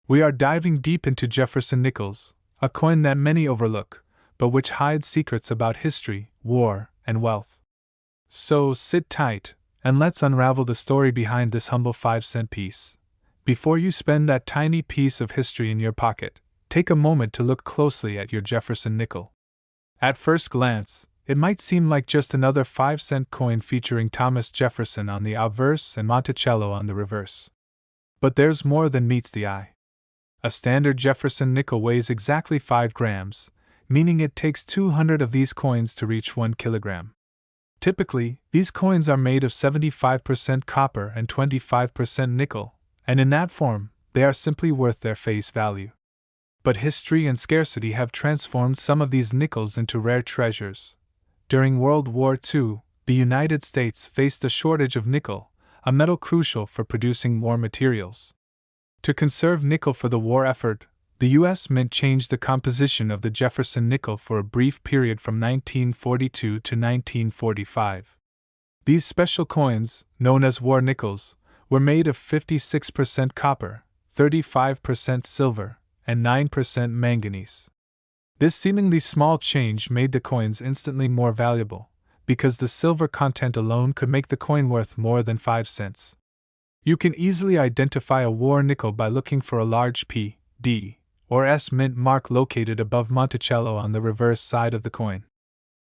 We are diving deep into Jefferson Nickels, a coin that many overlook, but which hides secrets about history, war, and wealth. So sit tight, and let's unravel the story behind this humble 5-cent piece. Before you spend that tiny piece of history in your pocket, take a moment to look closely at your Jefferson nickel. At first glance, it might seem like just another 5-cent coin featuring Thomas Jefferson on the obverse and Monticello on the reverse. But there's more than meets the eye. A standard Jefferson nickel weighs exactly 5 grams, meaning it takes 200 of these coins to reach 1 kilogram. Typically, these coins are made of 75% copper and 25% nickel, and in that form, they are simply worth their face value. But history and scarcity have transformed some of these nickels into rare treasures. During World War II, the United States faced a shortage of nickel, a metal crucial for producing war materials. To conserve nickel for the war effort, the U.S. Mint changed the composition of the Jefferson nickel for a brief period from 1942 to 1945. These special coins, known as war nickels, were made of 56% copper, 35% silver, and 9% manganese. This seemingly small change made the coins instantly more valuable, because the silver content alone could make the coin worth more than 5 cents. You can easily identify a war nickel by looking for a large P, D, or S mint mark located above Monticello on the reverse side of the coin.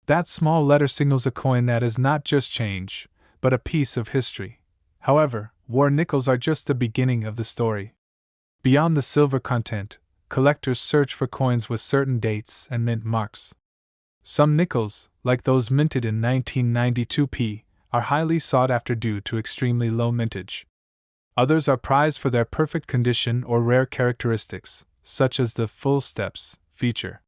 That small letter signals a coin that is not just change, but a piece of history. However, war nickels are just the beginning of the story. Beyond the silver content, collectors search for coins with certain dates and mint marks. Some nickels, like those minted in 1992 P, are highly sought after due to extremely low mintage. Others are prized for their perfect condition or rare characteristics, such as the full steps feature.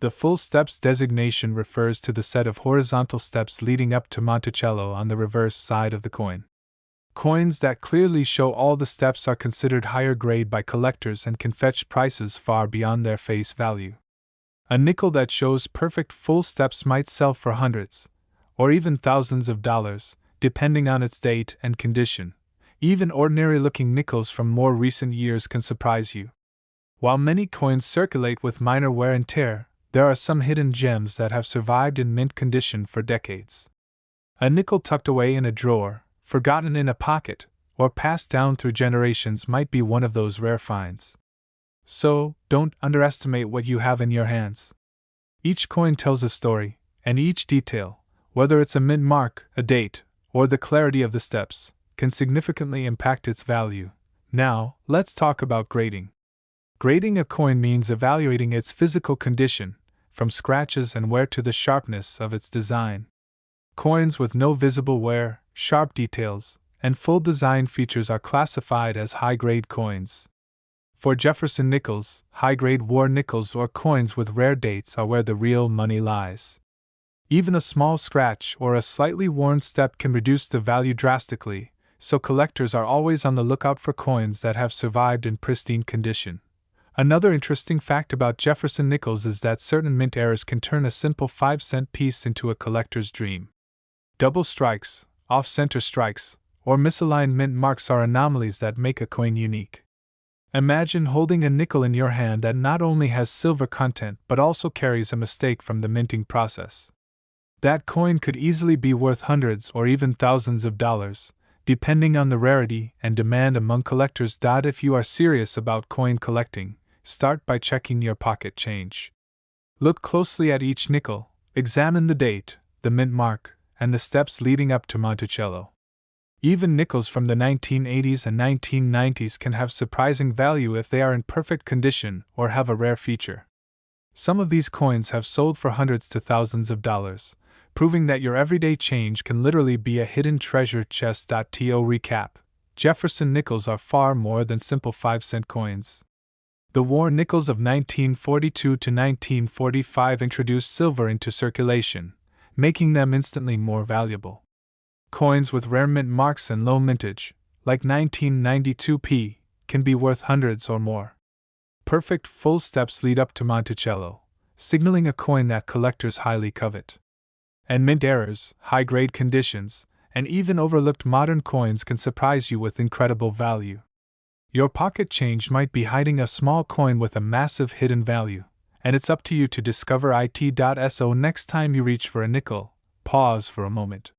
The full steps designation refers to the set of horizontal steps leading up to Monticello on the reverse side of the coin. Coins that clearly show all the steps are considered higher grade by collectors and can fetch prices far beyond their face value. A nickel that shows perfect full steps might sell for hundreds, or even thousands of dollars, depending on its date and condition. Even ordinary-looking nickels from more recent years can surprise you. While many coins circulate with minor wear and tear, there are some hidden gems that have survived in mint condition for decades. A nickel tucked away in a drawer, forgotten in a pocket, or passed down through generations might be one of those rare finds. So, don't underestimate what you have in your hands. Each coin tells a story, and each detail, whether it's a mint mark, a date, or the clarity of the steps, can significantly impact its value. Now, let's talk about grading. Grading a coin means evaluating its physical condition, from scratches and wear to the sharpness of its design. Coins with no visible wear, sharp details, and full design features are classified as high-grade coins. For Jefferson nickels, high-grade war nickels or coins with rare dates are where the real money lies. Even a small scratch or a slightly worn step can reduce the value drastically, so collectors are always on the lookout for coins that have survived in pristine condition. Another interesting fact about Jefferson nickels is that certain mint errors can turn a simple 5-cent piece into a collector's dream. Double strikes, off-center strikes, or misaligned mint marks are anomalies that make a coin unique. Imagine holding a nickel in your hand that not only has silver content but also carries a mistake from the minting process. That coin could easily be worth hundreds or even thousands of dollars, depending on the rarity and demand among collectors. If you are serious about coin collecting, start by checking your pocket change. Look closely at each nickel, examine the date, the mint mark, and the steps leading up to Monticello. Even nickels from the 1980s and 1990s can have surprising value if they are in perfect condition or have a rare feature. Some of these coins have sold for hundreds to thousands of dollars, proving that your everyday change can literally be a hidden treasure chest. To recap, Jefferson nickels are far more than simple 5-cent coins. The war nickels of 1942 to 1945 introduced silver into circulation, making them instantly more valuable. Coins with rare mint marks and low mintage, like 1992 P, can be worth hundreds or more. Perfect full steps lead up to Monticello, signaling a coin that collectors highly covet. And mint errors, high-grade conditions, and even overlooked modern coins can surprise you with incredible value. Your pocket change might be hiding a small coin with a massive hidden value, and it's up to you to discover it.so. Next time you reach for a nickel, pause for a moment.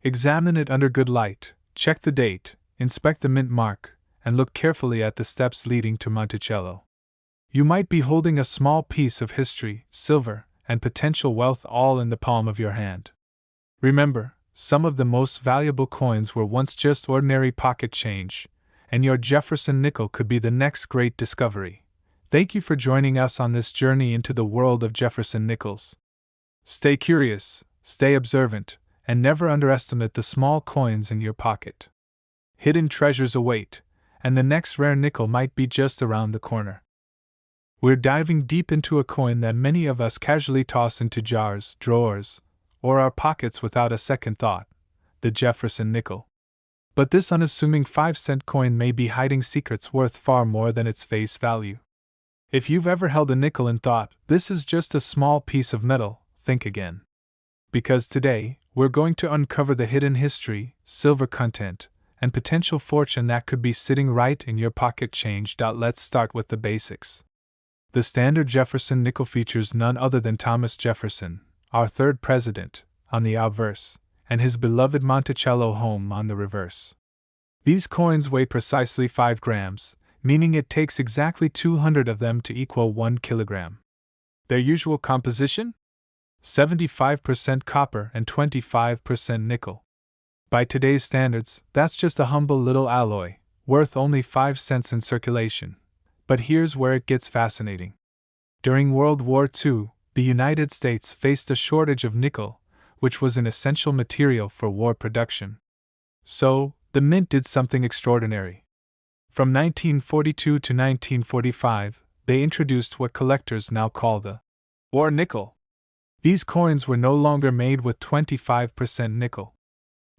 Examine it under good light, check the date, inspect the mint mark, and look carefully at the steps leading to Monticello. You might be holding a small piece of history, silver, and potential wealth all in the palm of your hand. Remember, some of the most valuable coins were once just ordinary pocket change, and your Jefferson nickel could be the next great discovery. Thank you for joining us on this journey into the world of Jefferson Nickels. Stay curious, stay observant, and never underestimate the small coins in your pocket. Hidden treasures await, and the next rare nickel might be just around the corner. We're diving deep into a coin that many of us casually toss into jars, drawers, or our pockets without a second thought: the Jefferson nickel. But this unassuming 5-cent coin may be hiding secrets worth far more than its face value. If you've ever held a nickel and thought, this is just a small piece of metal, think again. Because today, we're going to uncover the hidden history, silver content, and potential fortune that could be sitting right in your pocket change. Let's start with the basics. The standard Jefferson nickel features none other than Thomas Jefferson, our third president, on the obverse, and his beloved Monticello home on the reverse. These coins weigh precisely 5 grams, meaning it takes exactly 200 of them to equal 1 kilogram. Their usual composition? 75% copper and 25% nickel. By today's standards, that's just a humble little alloy, worth only 5 cents in circulation. But here's where it gets fascinating. During World War II, the United States faced a shortage of nickel, which was an essential material for war production. So, the mint did something extraordinary. From 1942 to 1945, they introduced what collectors now call the war nickel. These coins were no longer made with 25% nickel.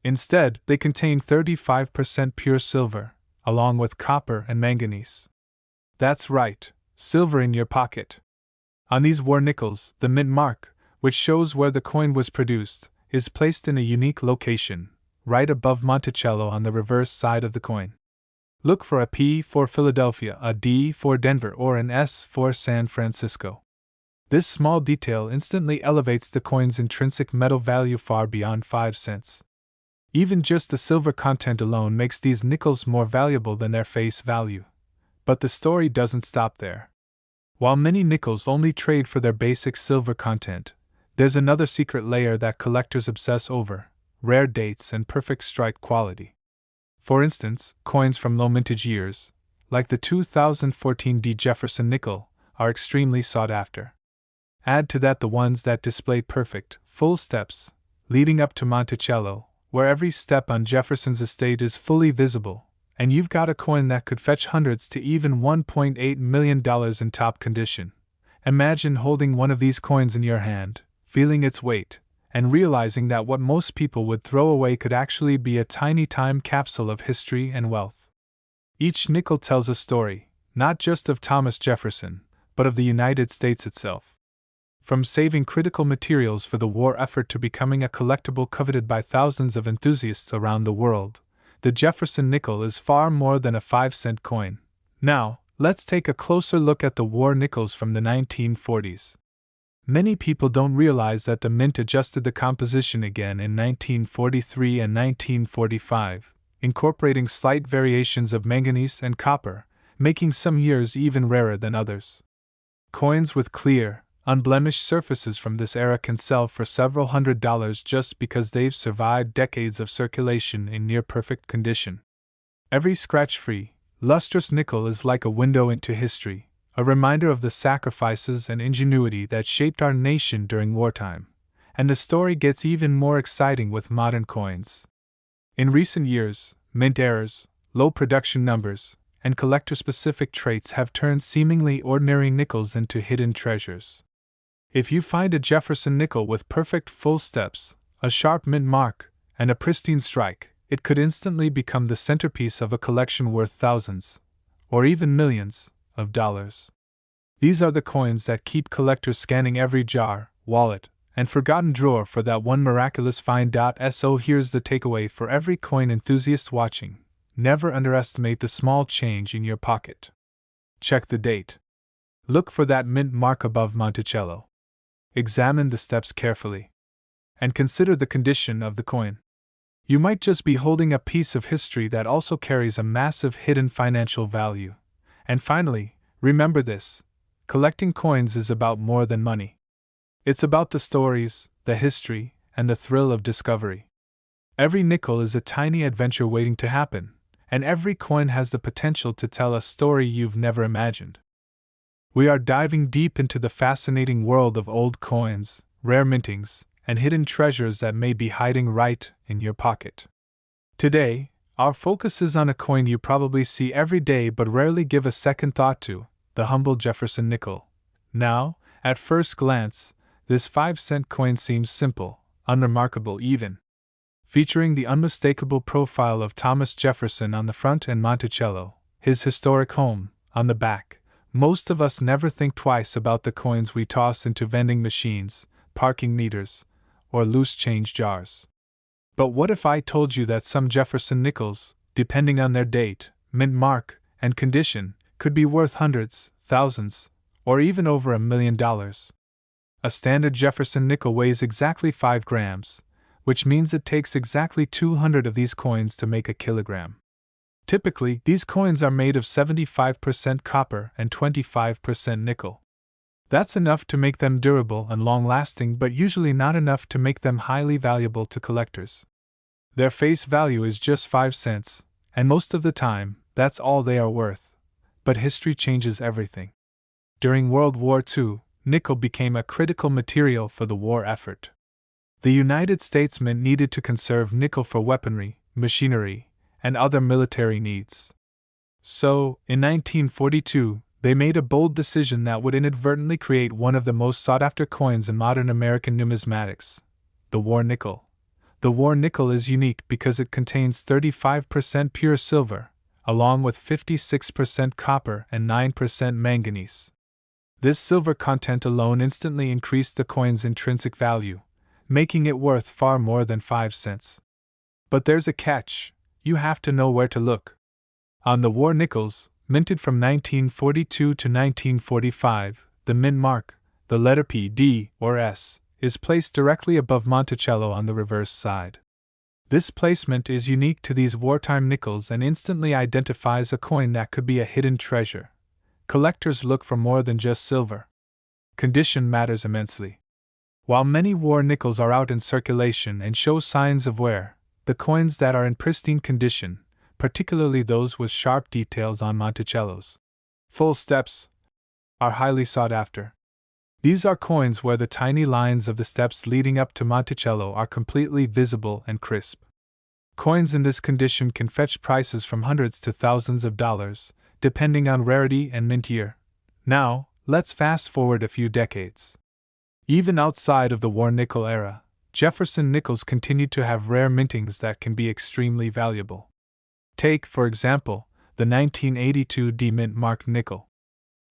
Instead, they contained 35% pure silver, along with copper and manganese. That's right, silver in your pocket. On these war nickels, the mint mark, which shows where the coin was produced, is placed in a unique location, right above Monticello on the reverse side of the coin. Look for a P for Philadelphia, a D for Denver, or an S for San Francisco. This small detail instantly elevates the coin's intrinsic metal value far beyond 5 cents. Even just the silver content alone makes these nickels more valuable than their face value. But the story doesn't stop there. While many nickels only trade for their basic silver content, there's another secret layer that collectors obsess over: rare dates and perfect strike quality. For instance, coins from low mintage years, like the 2014 D Jefferson nickel, are extremely sought after. Add to that the ones that display perfect, full steps, leading up to Monticello, where every step on Jefferson's estate is fully visible, and you've got a coin that could fetch hundreds to even $1.8 million in top condition. Imagine holding one of these coins in your hand, feeling its weight, and realizing that what most people would throw away could actually be a tiny time capsule of history and wealth. Each nickel tells a story, not just of Thomas Jefferson, but of the United States itself. From saving critical materials for the war effort to becoming a collectible coveted by thousands of enthusiasts around the world, the Jefferson nickel is far more than a 5-cent coin. Now, let's take a closer look at the war nickels from the 1940s. Many people don't realize that the mint adjusted the composition again in 1943 and 1945, incorporating slight variations of manganese and copper, making some years even rarer than others. Coins with clear, unblemished surfaces from this era can sell for several $100s just because they've survived decades of circulation in near-perfect condition. Every scratch-free, lustrous nickel is like a window into history, a reminder of the sacrifices and ingenuity that shaped our nation during wartime. And the story gets even more exciting with modern coins. In recent years, mint errors, low production numbers, and collector-specific traits have turned seemingly ordinary nickels into hidden treasures. If you find a Jefferson nickel with perfect full steps, a sharp mint mark, and a pristine strike, it could instantly become the centerpiece of a collection worth thousands, or even millions, of dollars. These are the coins that keep collectors scanning every jar, wallet, and forgotten drawer for that one miraculous find. So here's the takeaway for every coin enthusiast watching: never underestimate the small change in your pocket. Check the date. Look for that mint mark above Monticello. Examine the steps carefully. And consider the condition of the coin. You might just be holding a piece of history that also carries a massive hidden financial value. And finally, remember this: collecting coins is about more than money. It's about the stories, the history, and the thrill of discovery. Every nickel is a tiny adventure waiting to happen, and every coin has the potential to tell a story you've never imagined. We are diving deep into the fascinating world of old coins, rare mintings, and hidden treasures that may be hiding right in your pocket. Today, our focus is on a coin you probably see every day but rarely give a second thought to: the humble Jefferson nickel. Now, at first glance, this 5-cent coin seems simple, unremarkable even. Featuring the unmistakable profile of Thomas Jefferson on the front and Monticello, his historic home, on the back, most of us never think twice about the coins we toss into vending machines, parking meters, or loose change jars. But what if I told you that some Jefferson nickels, depending on their date, mint mark, and condition, could be worth hundreds, thousands, or even over $1 million? A standard Jefferson nickel weighs exactly 5 grams, which means it takes exactly 200 of these coins to make a kilogram. Typically, these coins are made of 75% copper and 25% nickel. That's enough to make them durable and long-lasting, but usually not enough to make them highly valuable to collectors. Their face value is just 5 cents, and most of the time, that's all they are worth. But history changes everything. During World War II, nickel became a critical material for the war effort. The United States Mint needed to conserve nickel for weaponry, machinery, and other military needs. So, in 1942, they made a bold decision that would inadvertently create one of the most sought-after coins in modern American numismatics: the war nickel. The war nickel is unique because it contains 35% pure silver, along with 56% copper and 9% manganese. This silver content alone instantly increased the coin's intrinsic value, making it worth far more than 5 cents. But there's a catch: you have to know where to look. On the war nickels, minted from 1942 to 1945, the mint mark, the letter P, D, or S, is placed directly above Monticello on the reverse side. This placement is unique to these wartime nickels and instantly identifies a coin that could be a hidden treasure. Collectors look for more than just silver. Condition matters immensely. While many war nickels are out in circulation and show signs of wear, the coins that are in pristine condition, particularly those with sharp details on Monticello's full steps, are highly sought after. These are coins where the tiny lines of the steps leading up to Monticello are completely visible and crisp. Coins in this condition can fetch prices from hundreds to thousands of dollars, depending on rarity and mint year. Now, let's fast forward a few decades. Even outside of the war nickel era, Jefferson nickels continued to have rare mintings that can be extremely valuable. Take, for example, the 1982 D mint mark nickel.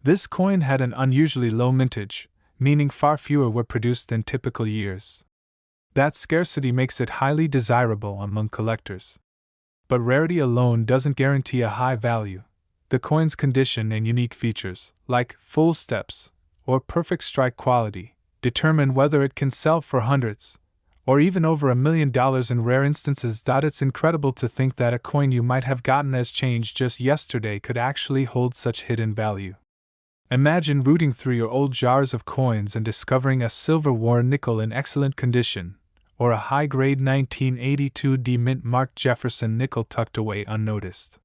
This coin had an unusually low mintage, meaning far fewer were produced than typical years. That scarcity makes it highly desirable among collectors. But rarity alone doesn't guarantee a high value. The coin's condition and unique features, like full steps or perfect strike quality, determine whether it can sell for hundreds, or even over $1 million in rare instances. It's incredible to think that a coin you might have gotten as change just yesterday could actually hold such hidden value. Imagine rooting through your old jars of coins and discovering a silver war nickel in excellent condition, or a high-grade 1982 D mint marked Jefferson nickel tucked away unnoticed.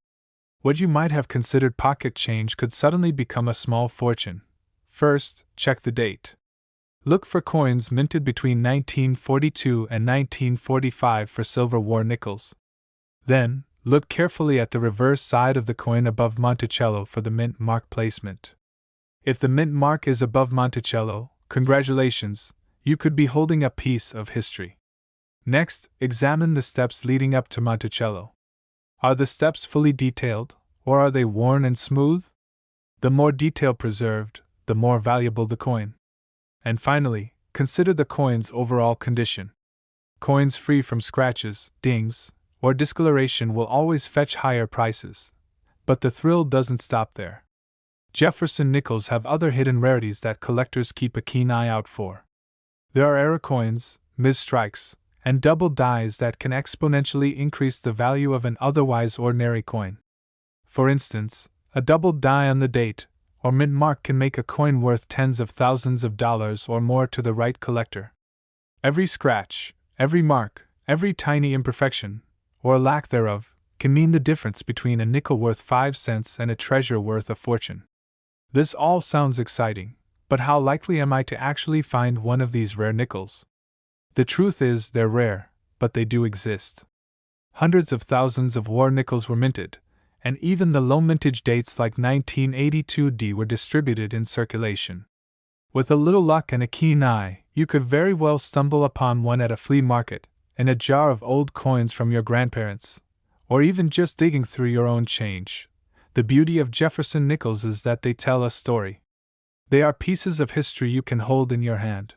What you might have considered pocket change could suddenly become a small fortune. First, check the date. Look for coins minted between 1942 and 1945 for silver war nickels. Then, look carefully at the reverse side of the coin above Monticello for the mint mark placement. If the mint mark is above Monticello, congratulations, you could be holding a piece of history. Next, examine the steps leading up to Monticello. Are the steps fully detailed, or are they worn and smooth? The more detail preserved, the more valuable the coin. And finally, consider the coin's overall condition. Coins free from scratches, dings, or discoloration will always fetch higher prices. But the thrill doesn't stop there. Jefferson Nickels have other hidden rarities that collectors keep a keen eye out for. There are error coins, misstrikes, and double dies that can exponentially increase the value of an otherwise ordinary coin. For instance, a double die on the date or mint mark can make a coin worth tens of thousands of dollars or more to the right collector. Every scratch, every mark, every tiny imperfection, or lack thereof, can mean the difference between a nickel worth 5 cents and a treasure worth a fortune. This all sounds exciting, but how likely am I to actually find one of these rare nickels? The truth is, they're rare, but they do exist. Hundreds of thousands of war nickels were minted, and even the low mintage dates like 1982D were distributed in circulation. With a little luck and a keen eye, you could very well stumble upon one at a flea market, in a jar of old coins from your grandparents, or even just digging through your own change. The beauty of Jefferson Nickels is that they tell a story. They are pieces of history you can hold in your hand.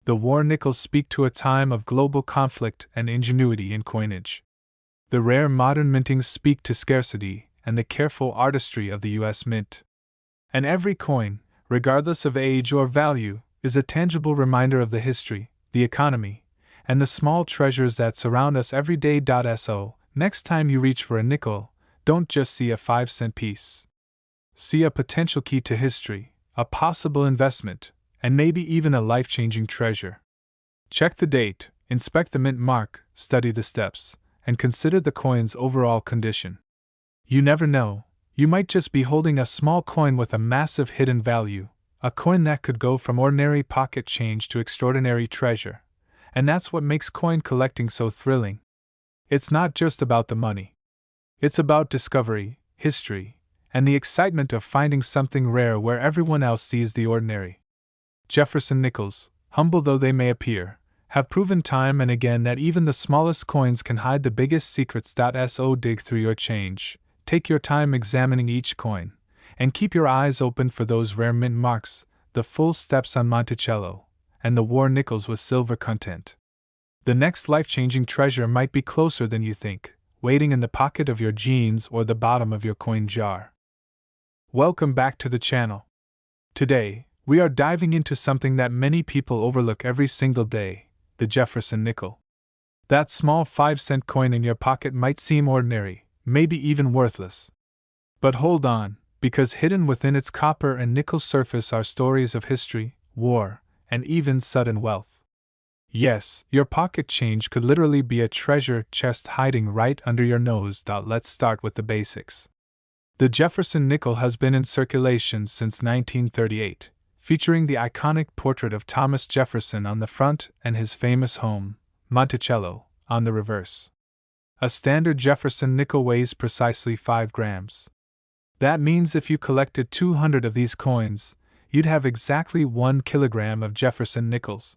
The war nickels speak to a time of global conflict and ingenuity in coinage. The rare modern mintings speak to scarcity and the careful artistry of the U.S. Mint. And every coin, regardless of age or value, is a tangible reminder of the history, the economy, and the small treasures that surround us every day. So, next time you reach for a nickel, don't just see a 5-cent piece. See a potential key to history, a possible investment, and maybe even a life-changing treasure. Check the date, inspect the mint mark, study the steps, and consider the coin's overall condition. You never know, you might just be holding a small coin with a massive hidden value, a coin that could go from ordinary pocket change to extraordinary treasure. And that's what makes coin collecting so thrilling. It's not just about the money. It's about discovery, history, and the excitement of finding something rare where everyone else sees the ordinary. Jefferson Nickels, humble though they may appear, have proven time and again that even the smallest coins can hide the biggest secrets. So dig through your change, take your time examining each coin, and keep your eyes open for those rare mint marks, the full steps on Monticello, and the war nickels with silver content. The next life-changing treasure might be closer than you think, waiting in the pocket of your jeans or the bottom of your coin jar. Welcome back to the channel. Today, we are diving into something that many people overlook every single day: the Jefferson nickel. That small 5-cent coin in your pocket might seem ordinary, maybe even worthless. But hold on, because hidden within its copper and nickel surface are stories of history, war, and even sudden wealth. Yes, your pocket change could literally be a treasure chest hiding right under your nose. Let's start with the basics. The Jefferson nickel has been in circulation since 1938. Featuring the iconic portrait of Thomas Jefferson on the front and his famous home, Monticello, on the reverse. A standard Jefferson nickel weighs precisely 5 grams. That means if you collected 200 of these coins, you'd have exactly 1 kilogram of Jefferson nickels.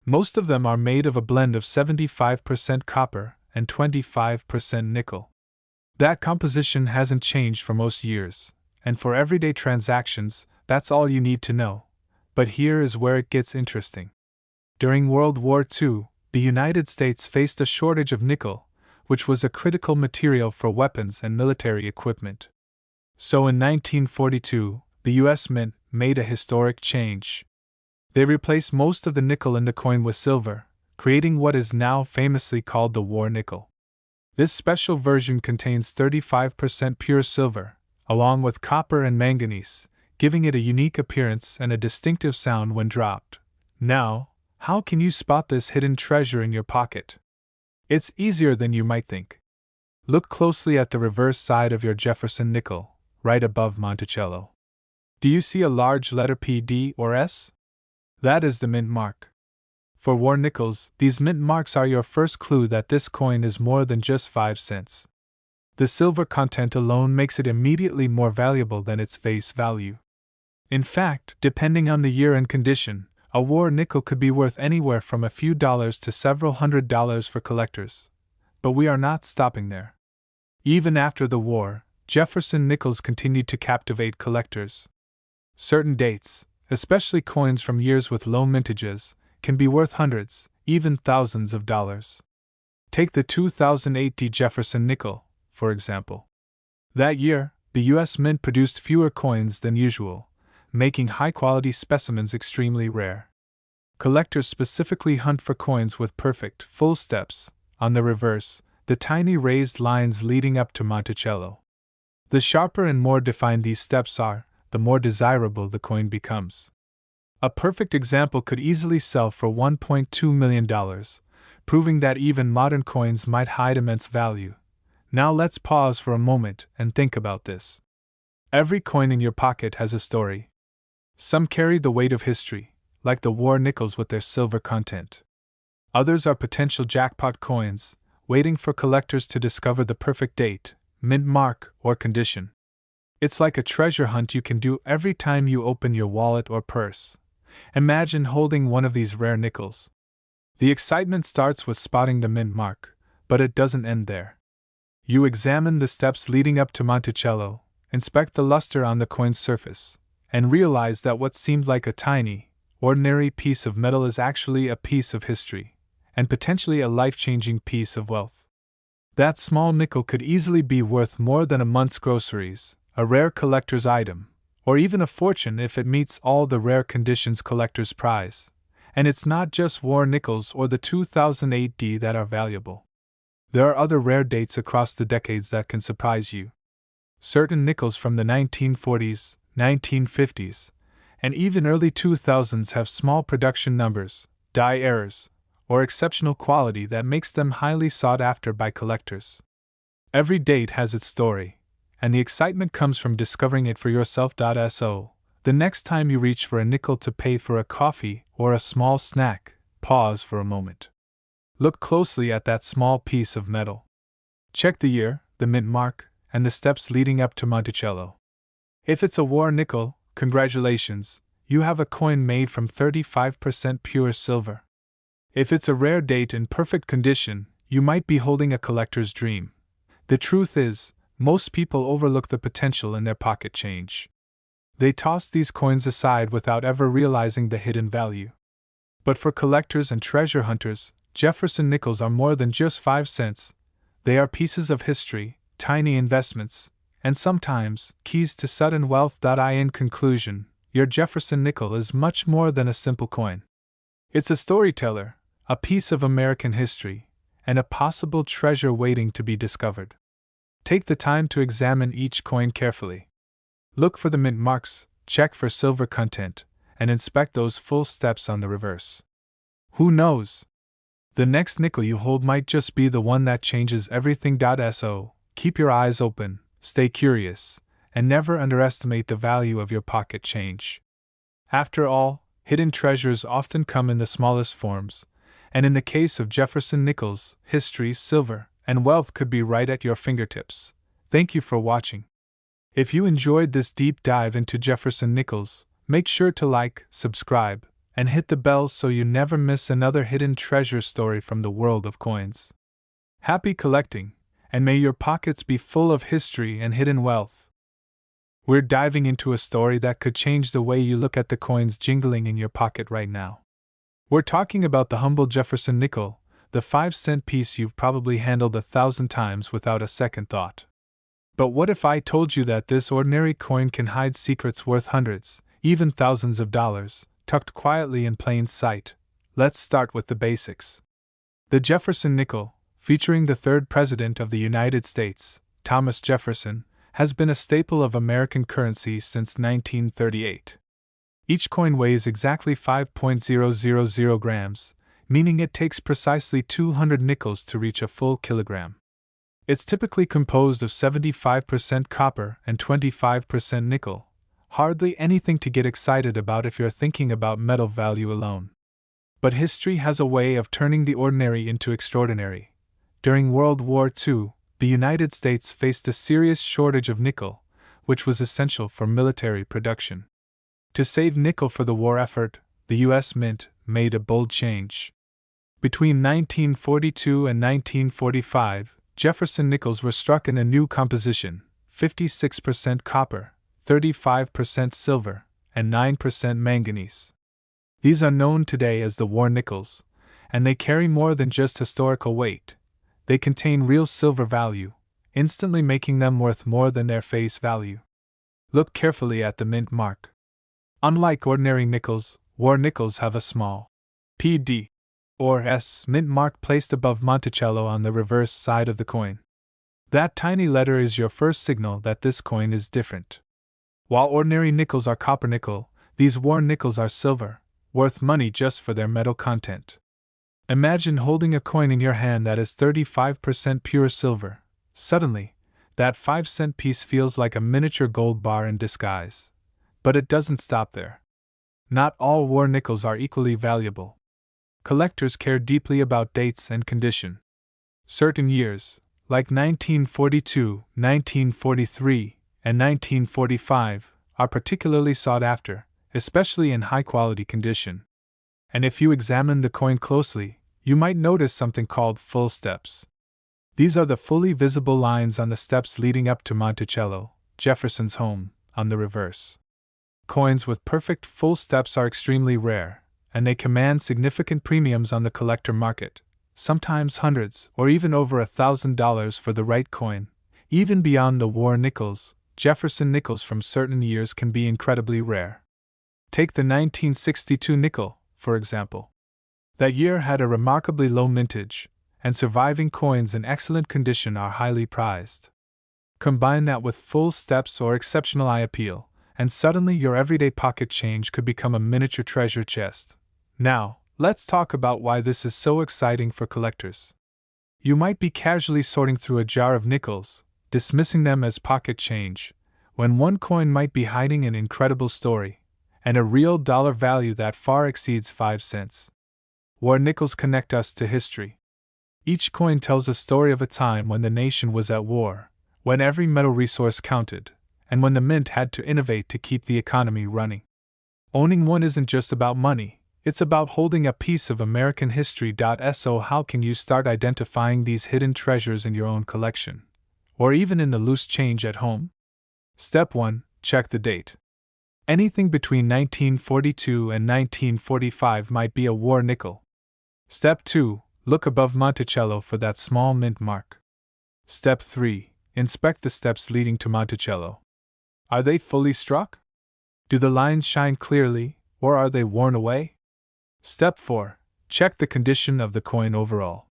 Most of them are made of a blend of 75% copper and 25% nickel. That composition hasn't changed for most years, and for everyday transactions, that's all you need to know. But here is where it gets interesting. During World War II, the United States faced a shortage of nickel, which was a critical material for weapons and military equipment. So in 1942, the U.S. Mint made a historic change. They replaced most of the nickel in the coin with silver, creating what is now famously called the war nickel. This special version contains 35% pure silver, along with copper and manganese, giving it a unique appearance and a distinctive sound when dropped. Now, how can you spot this hidden treasure in your pocket? It's easier than you might think. Look closely at the reverse side of your Jefferson nickel, right above Monticello. Do you see a large letter P, D, or S? That is the mint mark. For war nickels, these mint marks are your first clue that this coin is more than just 5 cents. The silver content alone makes it immediately more valuable than its face value. In fact, depending on the year and condition, a war nickel could be worth anywhere from a few dollars to several $100s for collectors. But we are not stopping there. Even after the war, Jefferson nickels continued to captivate collectors. Certain dates, especially coins from years with low mintages, can be worth hundreds, even thousands of dollars. Take the 2008 Jefferson nickel, for example. That year, the U.S. Mint produced fewer coins than usual, making high-quality specimens extremely rare. Collectors specifically hunt for coins with perfect, full steps, on the reverse, the tiny raised lines leading up to Monticello. The sharper and more defined these steps are, the more desirable the coin becomes. A perfect example could easily sell for $1.2 million, proving that even modern coins might hide immense value. Now let's pause for a moment and think about this. Every coin in your pocket has a story. Some carry the weight of history, like the war nickels with their silver content. Others are potential jackpot coins, waiting for collectors to discover the perfect date, mint mark, or condition. It's like a treasure hunt you can do every time you open your wallet or purse. Imagine holding one of these rare nickels. The excitement starts with spotting the mint mark, but it doesn't end there. You examine the steps leading up to Monticello, inspect the luster on the coin's surface, and realize that what seemed like a tiny, ordinary piece of metal is actually a piece of history, and potentially a life-changing piece of wealth. That small nickel could easily be worth more than a month's groceries, a rare collector's item, or even a fortune if it meets all the rare conditions collectors prize. And it's not just war nickels or the 2008 D that are valuable. There are other rare dates across the decades that can surprise you. Certain nickels from the 1940s, 1950s, and even early 2000s have small production numbers, die errors, or exceptional quality that makes them highly sought after by collectors. Every date has its story, and the excitement comes from discovering it for yourself. So, the next time you reach for a nickel to pay for a coffee or a small snack, pause for a moment. Look closely at that small piece of metal. Check the year, the mint mark, and the steps leading up to Monticello. If it's a war nickel, congratulations, you have a coin made from 35% pure silver. If it's a rare date in perfect condition, you might be holding a collector's dream. The truth is, most people overlook the potential in their pocket change. They toss these coins aside without ever realizing the hidden value. But for collectors and treasure hunters, Jefferson nickels are more than just 5 cents. They are pieces of history, tiny investments, and sometimes keys to sudden wealth. In conclusion, your Jefferson nickel is much more than a simple coin. It's a storyteller, a piece of American history, and a possible treasure waiting to be discovered. Take the time to examine each coin carefully. Look for the mint marks, check for silver content, and inspect those full steps on the reverse. Who knows? The next nickel you hold might just be the one that changes everything. So, keep your eyes open, stay curious, and never underestimate the value of your pocket change. After all, hidden treasures often come in the smallest forms, and in the case of Jefferson nickels, history, silver, and wealth could be right at your fingertips. Thank you for watching. If you enjoyed this deep dive into Jefferson nickels, make sure to like, subscribe, and hit the bell so you never miss another hidden treasure story from the world of coins. Happy collecting, and may your pockets be full of history and hidden wealth. We're diving into a story that could change the way you look at the coins jingling in your pocket right now. We're talking about the humble Jefferson nickel, the 5-cent piece you've probably handled 1,000 times without a second thought. But what if I told you that this ordinary coin can hide secrets worth hundreds, even thousands of dollars, tucked quietly in plain sight? Let's start with the basics. The Jefferson nickel, featuring the third president of the United States, Thomas Jefferson, has been a staple of American currency since 1938. Each coin weighs exactly 5.000 grams, meaning it takes precisely 200 nickels to reach a full kilogram. It's typically composed of 75% copper and 25% nickel, hardly anything to get excited about if you're thinking about metal value alone. But history has a way of turning the ordinary into extraordinary. During World War II, the United States faced a serious shortage of nickel, which was essential for military production. To save nickel for the war effort, the U.S. Mint made a bold change. Between 1942 and 1945, Jefferson nickels were struck in a new composition: 56% copper, 35% silver, and 9% manganese. These are known today as the war nickels, and they carry more than just historical weight. they contain real silver value, instantly making them worth more than their face value. Look carefully at the mint mark. Unlike ordinary nickels, war nickels have a small PD or S mint mark placed above Monticello on the reverse side of the coin. That tiny letter is your first signal that this coin is different. While ordinary nickels are copper nickel, these war nickels are silver, worth money just for their metal content. Imagine holding a coin in your hand that is 35% pure silver. Suddenly, that 5-cent piece feels like a miniature gold bar in disguise. But it doesn't stop there. Not all war nickels are equally valuable. Collectors care deeply about dates and condition. Certain years, like 1942, 1943, and 1945, are particularly sought after, especially in high-quality condition. And if you examine the coin closely, you might notice something called full steps. These are the fully visible lines on the steps leading up to Monticello, Jefferson's home, on the reverse. Coins with perfect full steps are extremely rare, and they command significant premiums on the collector market, sometimes hundreds or even over $1,000 for the right coin. Even beyond the war nickels, Jefferson nickels from certain years can be incredibly rare. Take the 1962 nickel, for example. That year had a remarkably low mintage, and surviving coins in excellent condition are highly prized. Combine that with full steps or exceptional eye appeal, and suddenly your everyday pocket change could become a miniature treasure chest. Now, let's talk about why this is so exciting for collectors. You might be casually sorting through a jar of nickels, dismissing them as pocket change, when one coin might be hiding an incredible story, and a real dollar value that far exceeds 5 cents. War nickels connect us to history. Each coin tells a story of a time when the nation was at war, when every metal resource counted, and when the mint had to innovate to keep the economy running. Owning one isn't just about money, it's about holding a piece of American history. So how can you start identifying these hidden treasures in your own collection? Or even in the loose change at home? Step 1. Check the date. Anything between 1942 and 1945 might be a war nickel. Step 2. Look above Monticello for that small mint mark. Step 3. Inspect the steps leading to Monticello. Are they fully struck? Do the lines shine clearly, or are they worn away? Step 4. Check the condition of the coin overall.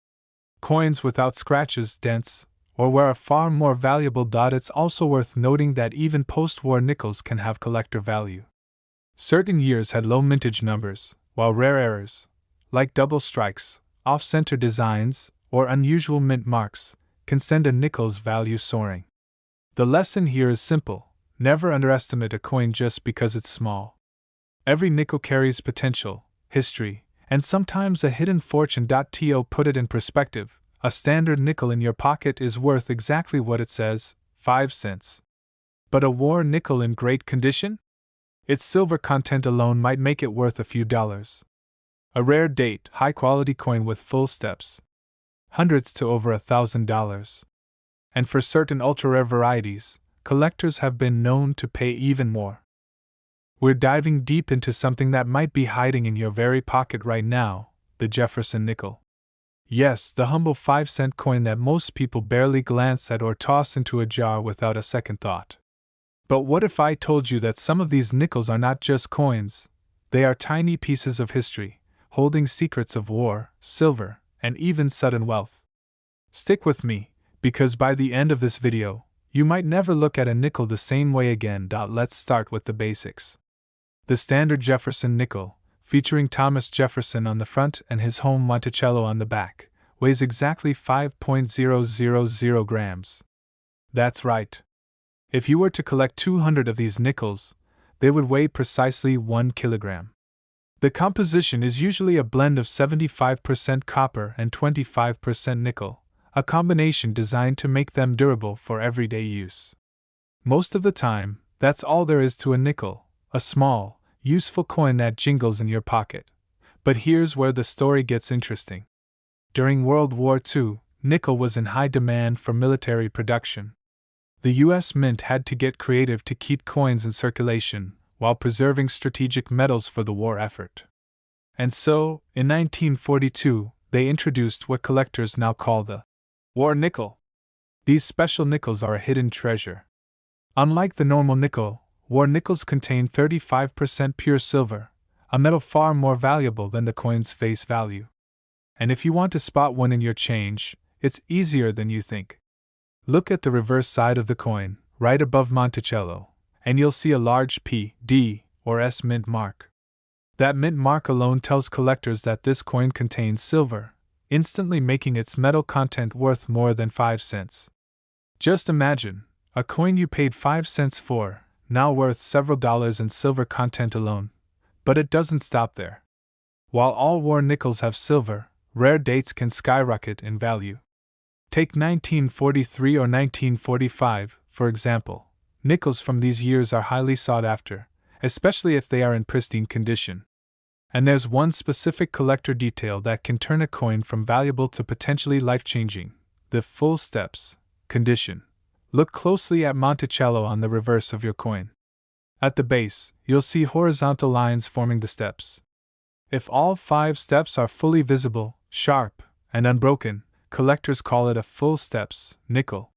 Coins without scratches, dents, or where a far more valuable. It's also worth noting that even post-war nickels can have collector value. Certain years had low mintage numbers, while rare errors, like double strikes, off-center designs, or unusual mint marks, can send a nickel's value soaring. The lesson here is simple: never underestimate a coin just because it's small. Every nickel carries potential, history, and sometimes a hidden fortune. To put it in perspective, a standard nickel in your pocket is worth exactly what it says, 5 cents. But a war nickel in great condition? Its silver content alone might make it worth a few dollars. A rare date, high-quality coin with full steps. Hundreds to over $1,000. And for certain ultra-rare varieties, collectors have been known to pay even more. We're diving deep into something that might be hiding in your very pocket right now, the Jefferson nickel. Yes, the humble 5-cent coin that most people barely glance at or toss into a jar without a second thought. But what if I told you that some of these nickels are not just coins, they are tiny pieces of history, holding secrets of war, silver, and even sudden wealth? Stick with me, because by the end of this video, you might never look at a nickel the same way again. Let's start with the basics. The standard Jefferson nickel, featuring Thomas Jefferson on the front and his home Monticello on the back, weighs exactly 5.000 grams. That's right. If you were to collect 200 of these nickels, they would weigh precisely 1 kilogram. The composition is usually a blend of 75% copper and 25% nickel, a combination designed to make them durable for everyday use. Most of the time, that's all there is to a nickel, a small, useful coin that jingles in your pocket. But here's where the story gets interesting. During World War II, nickel was in high demand for military production. The U.S. Mint had to get creative to keep coins in circulation, while preserving strategic metals for the war effort. And so, in 1942, they introduced what collectors now call the War nickel. These special nickels are a hidden treasure. Unlike the normal nickel, war nickels contain 35% pure silver, a metal far more valuable than the coin's face value. And if you want to spot one in your change, it's easier than you think. Look at the reverse side of the coin, right above Monticello, and you'll see a large P, D, or S mint mark. That mint mark alone tells collectors that this coin contains silver, instantly making its metal content worth more than 5 cents. Just imagine, a coin you paid 5 cents for, now worth several dollars in silver content alone. But it doesn't stop there. While all war nickels have silver, rare dates can skyrocket in value. Take 1943 or 1945, for example. Nickels from these years are highly sought after, especially if they are in pristine condition. And there's one specific collector detail that can turn a coin from valuable to potentially life-changing: the full steps, condition. Look closely at Monticello on the reverse of your coin. At the base, you'll see horizontal lines forming the steps. If all 5 steps are fully visible, sharp, and unbroken, collectors call it a full steps nickel.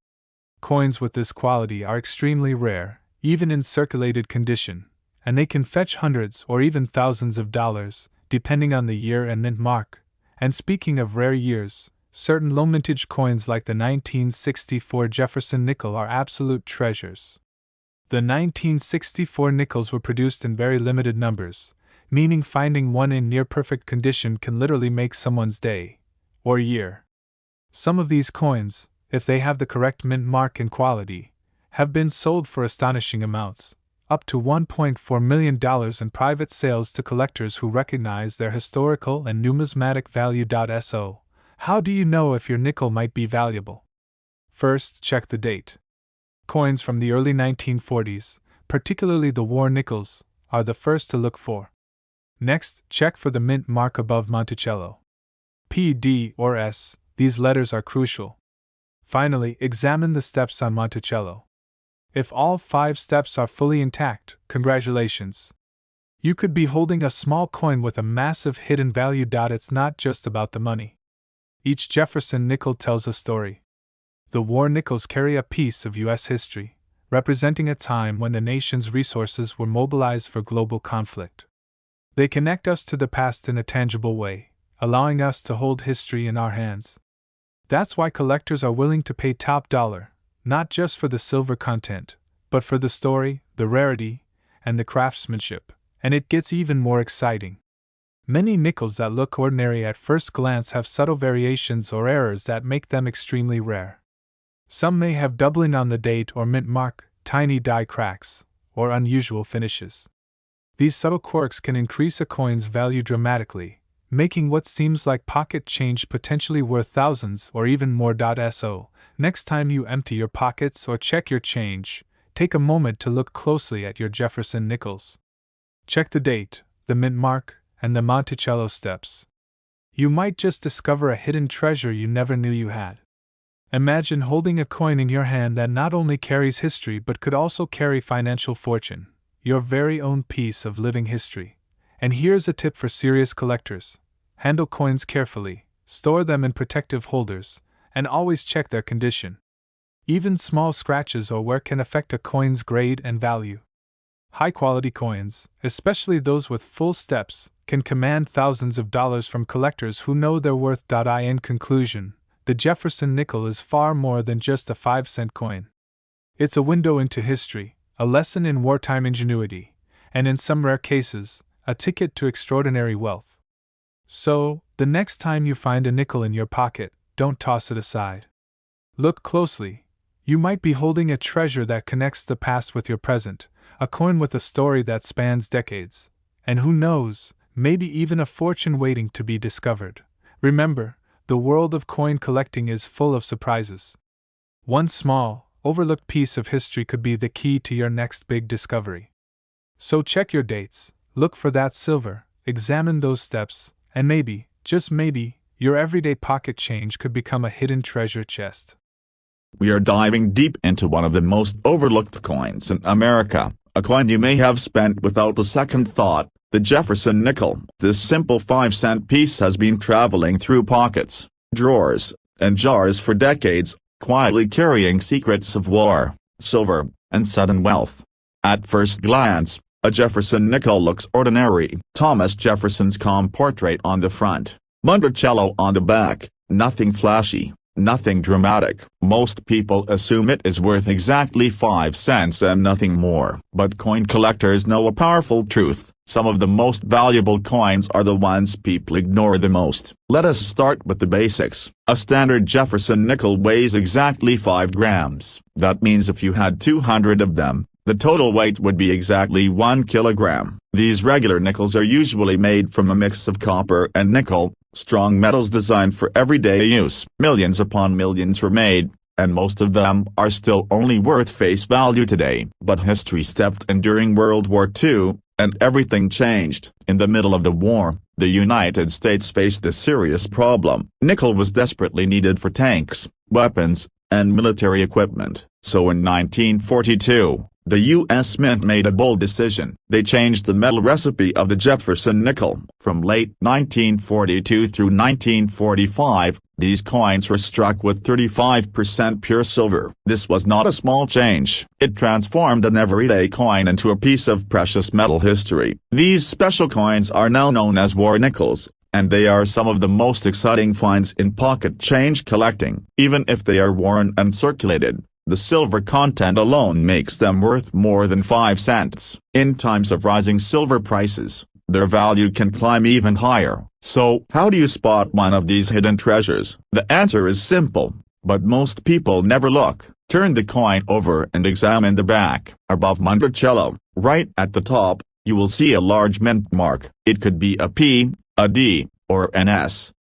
Coins with this quality are extremely rare, even in circulated condition, and they can fetch hundreds or even thousands of dollars, depending on the year and mint mark. And speaking of rare years, certain low-mintage coins like the 1964 Jefferson nickel are absolute treasures. The 1964 nickels were produced in very limited numbers, meaning finding one in near-perfect condition can literally make someone's day, or year. Some of these coins, if they have the correct mint mark and quality, have been sold for astonishing amounts, up to $1.4 million in private sales to collectors who recognize their historical and numismatic value. So, how do you know if your nickel might be valuable? First, check the date. Coins from the early 1940s, particularly the war nickels, are the first to look for. Next, check for the mint mark above Monticello. P, D, or S, these letters are crucial. Finally, examine the steps on Monticello. If all 5 steps are fully intact, congratulations. You could be holding a small coin with a massive hidden value. It's not just about the money. Each Jefferson nickel tells a story. The war nickels carry a piece of U.S. history, representing a time when the nation's resources were mobilized for global conflict. They connect us to the past in a tangible way, allowing us to hold history in our hands. That's why collectors are willing to pay top dollar, not just for the silver content, but for the story, the rarity, and the craftsmanship. And it gets even more exciting. Many nickels that look ordinary at first glance have subtle variations or errors that make them extremely rare. Some may have doubling on the date or mint mark, tiny die cracks, or unusual finishes. These subtle quirks can increase a coin's value dramatically, making what seems like pocket change potentially worth thousands or even more. So, next time you empty your pockets or check your change, take a moment to look closely at your Jefferson nickels. Check the date, the mint mark, and the Monticello steps. You might just discover a hidden treasure you never knew you had. Imagine holding a coin in your hand that not only carries history but could also carry financial fortune, your very own piece of living history. And here's a tip for serious collectors: handle coins carefully, store them in protective holders, and always check their condition. Even small scratches or wear can affect a coin's grade and value. High-quality coins, especially those with full steps, can command thousands of dollars from collectors who know their worth. In conclusion, the Jefferson nickel is far more than just a 5-cent coin. It's a window into history, a lesson in wartime ingenuity, and in some rare cases, a ticket to extraordinary wealth. So, the next time you find a nickel in your pocket, don't toss it aside. Look closely. You might be holding a treasure that connects the past with your present, a coin with a story that spans decades, and who knows, maybe even a fortune waiting to be discovered. Remember, the world of coin collecting is full of surprises. One small, overlooked piece of history could be the key to your next big discovery. So check your dates, look for that silver, examine those steps, and maybe, just maybe, your everyday pocket change could become a hidden treasure chest. We are diving deep into one of the most overlooked coins in America, a coin you may have spent without a second thought, the Jefferson nickel. This simple 5-cent piece has been traveling through pockets, drawers, and jars for decades, quietly carrying secrets of war, silver, and sudden wealth. At first glance, a Jefferson nickel looks ordinary. Thomas Jefferson's calm portrait on the front, Monticello on the back, nothing flashy, nothing dramatic. Most people assume it is worth exactly 5 cents and nothing more. But coin collectors know a powerful truth: some of the most valuable coins are the ones people ignore the most. Let us start with the basics. A standard Jefferson nickel weighs exactly 5 grams. That means if you had 200 of them, the total weight would be exactly 1 kilogram. These regular nickels are usually made from a mix of copper and nickel, strong metals designed for everyday use. Millions upon millions were made, and most of them are still only worth face value today. But history stepped in during World War II, and everything changed. In the middle of the war, the United States faced a serious problem. Nickel was desperately needed for tanks, weapons, and military equipment. So in 1942, the U.S. Mint made a bold decision. They changed the metal recipe of the Jefferson nickel. From late 1942 through 1945, these coins were struck with 35% pure silver. This was not a small change. It transformed an everyday coin into a piece of precious metal history. These special coins are now known as war nickels, and they are some of the most exciting finds in pocket change collecting. Even if they are worn and circulated, the silver content alone makes them worth more than 5 cents. In times of rising silver prices, their value can climb even higher. So, how do you spot one of these hidden treasures? The answer is simple, but most people never look. Turn the coin over and examine the back. Above Monticello, right at the top, you will see a large mint mark. It could be a P, a D, or an S.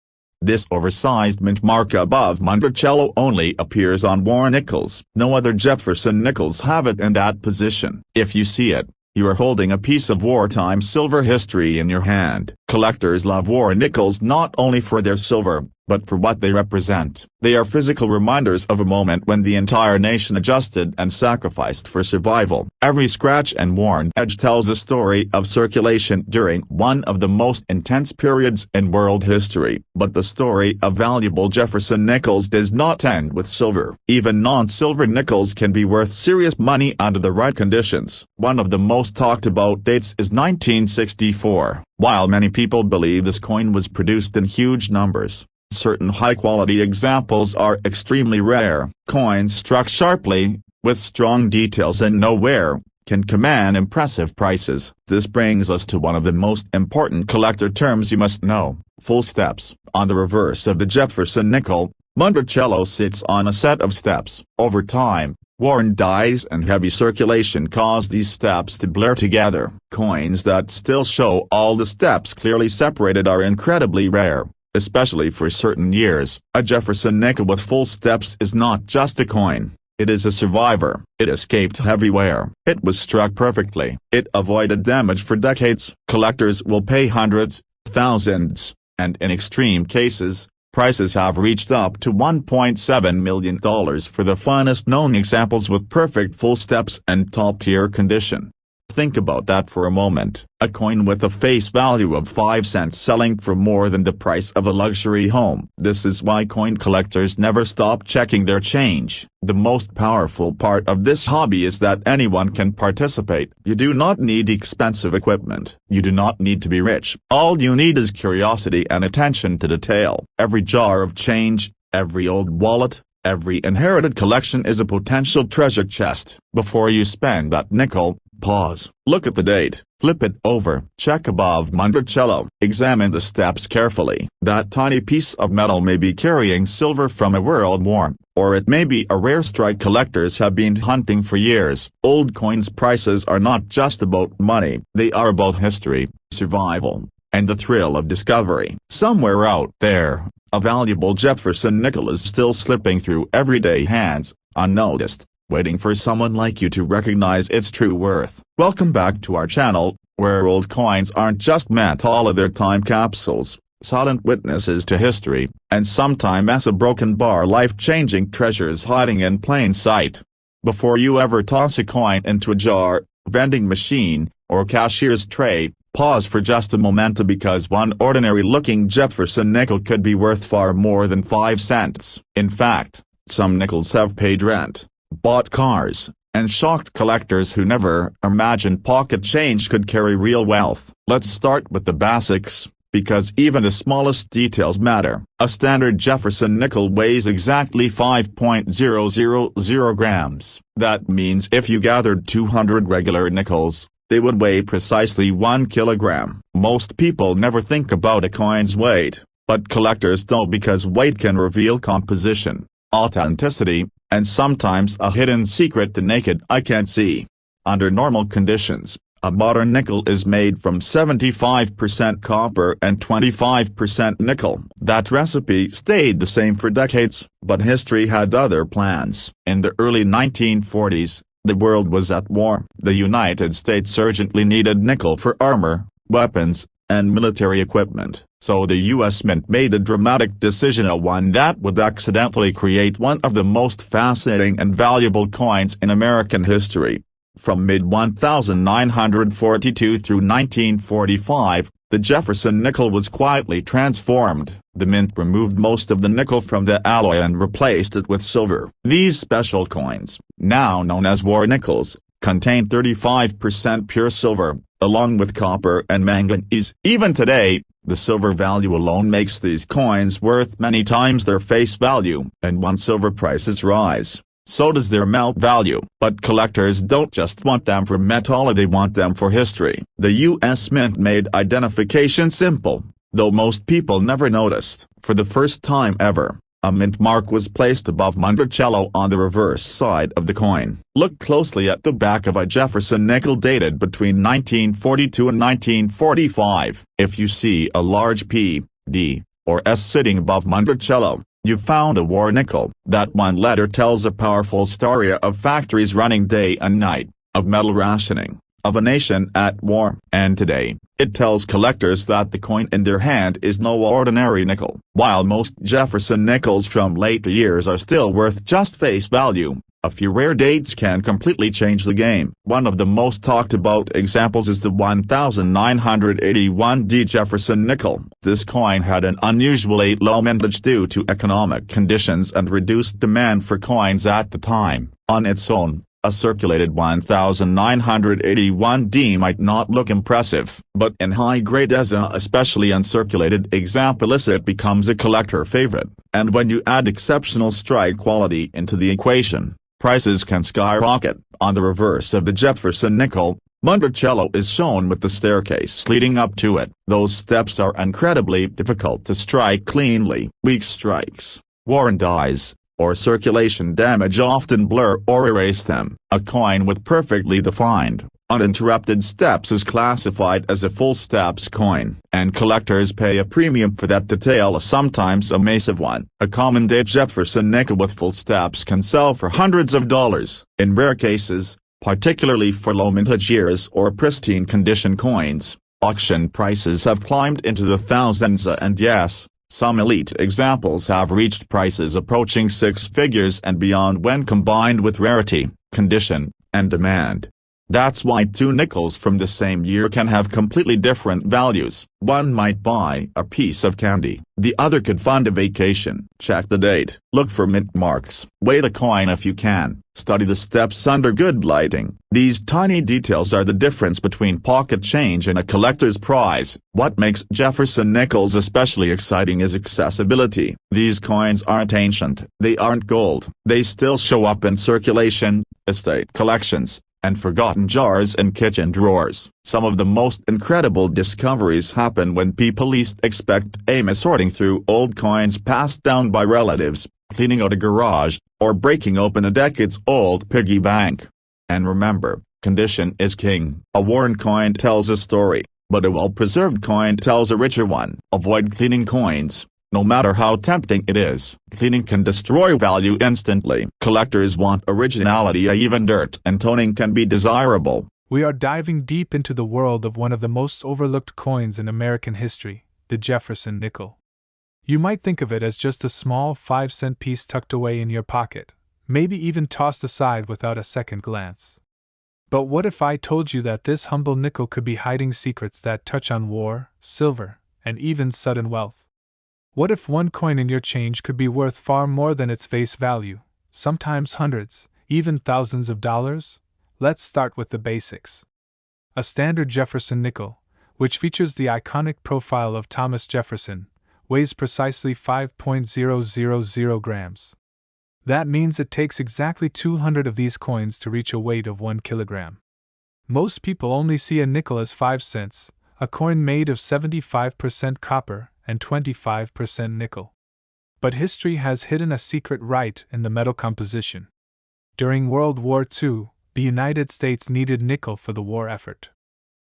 This oversized mint mark above Monticello only appears on war nickels. No other Jefferson nickels have it in that position. If you see it, you are holding a piece of wartime silver history in your hand. Collectors love war nickels not only for their silver, but for what they represent. They are physical reminders of a moment when the entire nation adjusted and sacrificed for survival. Every scratch and worn edge tells a story of circulation during one of the most intense periods in world history. But the story of valuable Jefferson nickels does not end with silver. Even non-silver nickels can be worth serious money under the right conditions. One of the most talked about dates is 1964. While many people believe this coin was produced in huge numbers, certain high-quality examples are extremely rare. Coins struck sharply, with strong details and no wear, can command impressive prices. This brings us to one of the most important collector terms you must know: full steps. On the reverse of the Jefferson nickel, Monticello sits on a set of steps. Over time, worn dies and heavy circulation cause these steps to blur together. Coins that still show all the steps clearly separated are incredibly rare, especially for certain years. A Jefferson nickel with full steps is not just a coin, it is a survivor. It escaped heavy wear. It was struck perfectly. It avoided damage for decades. Collectors will pay hundreds, thousands, and in extreme cases, prices have reached up to $1.7 million for the finest known examples with perfect full steps and top-tier condition. Think about that for a moment. A coin with a face value of 5 cents selling for more than the price of a luxury home. This is why coin collectors never stop checking their change. The most powerful part of this hobby is that anyone can participate. You do not need expensive equipment. You do not need to be rich. All you need is curiosity and attention to detail. Every jar of change, every old wallet, every inherited collection is a potential treasure chest. Before you spend that nickel, pause, look at the date, flip it over, check above Monticello, examine the steps carefully. That tiny piece of metal may be carrying silver from a world war, or it may be a rare strike collectors have been hunting for years. Old coins prices are not just about money, they are about history, survival, and the thrill of discovery. Somewhere out there, a valuable Jefferson nickel is still slipping through everyday hands, unnoticed, waiting for someone like you to recognize its true worth. Welcome back to our channel, where old coins aren't just metal of their time capsules, silent witnesses to history, and sometimes as a broken bar life-changing treasures hiding in plain sight. Before you ever toss a coin into a jar, vending machine, or cashier's tray, Pause for just a moment because one ordinary-looking Jefferson nickel could be worth far more than 5 cents. In fact, some nickels have paid rent, bought cars, and shocked collectors who never imagined pocket change could carry real wealth. Let's start with the basics, because even the smallest details matter. A standard Jefferson nickel weighs exactly 5.000 grams. That means if you gathered 200 regular nickels, they would weigh precisely 1 kilogram. Most people never think about a coin's weight, but collectors don't because weight can reveal composition, authenticity, and sometimes a hidden secret the naked eye can't see. Under normal conditions, a modern nickel is made from 75% copper and 25% nickel. That recipe stayed the same for decades, but history had other plans. In the early 1940s, the world was at war. The United States urgently needed nickel for armor, weapons, and military equipment. So the U.S. Mint made a dramatic decision, one that would accidentally create one of the most fascinating and valuable coins in American history. From mid-1942 through 1945, the Jefferson nickel was quietly transformed. The mint removed most of the nickel from the alloy and replaced it with silver. These special coins, now known as war nickels, contain 35% pure silver, along with copper and manganese. Even today, the silver value alone makes these coins worth many times their face value. And when silver prices rise, so does their melt value. But collectors don't just want them for metal, they want them for history. The U.S. Mint made identification simple, though most people never noticed. For the first time ever, a mint mark was placed above Monticello on the reverse side of the coin. Look closely at the back of a Jefferson nickel dated between 1942 and 1945. If you see a large P, D, or S sitting above Monticello, you found a war nickel. That one letter tells a powerful story of factories running day and night, of metal rationing, of a nation at war. And today, it tells collectors that the coin in their hand is no ordinary nickel. While most Jefferson nickels from later years are still worth just face value, a few rare dates can completely change the game. One of the most talked about examples is the 1981 Jefferson nickel. This coin had an unusually low mintage due to economic conditions and reduced demand for coins at the time. On its own, a circulated 1981 might not look impressive, but in high-grade as a especially uncirculated example it becomes a collector favorite. And when you add exceptional strike quality into the equation, prices can skyrocket. On the reverse of the Jefferson nickel, Monticello is shown with the staircase leading up to it. Those steps are incredibly difficult to strike cleanly. Weak strikes, worn dies, or circulation damage often blur or erase them. A coin with perfectly defined, uninterrupted steps is classified as a full steps coin, and collectors pay a premium for that detail, sometimes a massive one. A common-day Jefferson nickel with full steps can sell for hundreds of dollars. In rare cases, particularly for low mintage years or pristine condition coins, auction prices have climbed into the thousands, and yes, some elite examples have reached prices approaching 6 figures and beyond when combined with rarity, condition, and demand. That's why two nickels from the same year can have completely different values. One might buy a piece of candy, the other could fund a vacation. Check the date, look for mint marks, weigh the coin if you can, study the steps under good lighting. These tiny details are the difference between pocket change and a collector's prize. What makes Jefferson nickels especially exciting is accessibility. These coins aren't ancient, they aren't gold, they still show up in circulation, estate collections, and forgotten jars and kitchen drawers. Some of the most incredible discoveries happen when people least expect them, sorting through old coins passed down by relatives, cleaning out a garage, or breaking open a decades-old piggy bank. And remember, condition is king. A worn coin tells a story, but a well-preserved coin tells a richer one. Avoid cleaning coins. No matter how tempting it is, cleaning can destroy value instantly. Collectors want originality, even dirt and toning can be desirable. We are diving deep into the world of one of the most overlooked coins in American history, the Jefferson nickel. You might think of it as just a small 5-cent piece tucked away in your pocket, maybe even tossed aside without a second glance. But what if I told you that this humble nickel could be hiding secrets that touch on war, silver, and even sudden wealth? What if one coin in your change could be worth far more than its face value, sometimes hundreds, even thousands of dollars? Let's start with the basics. A standard Jefferson nickel, which features the iconic profile of Thomas Jefferson, weighs precisely 5.000 grams. That means it takes exactly 200 of these coins to reach a weight of 1 kilogram. Most people only see a nickel as 5 cents, a coin made of 75% copper and 25% nickel. But history has hidden a secret right in the metal composition. During World War II, the United States needed nickel for the war effort.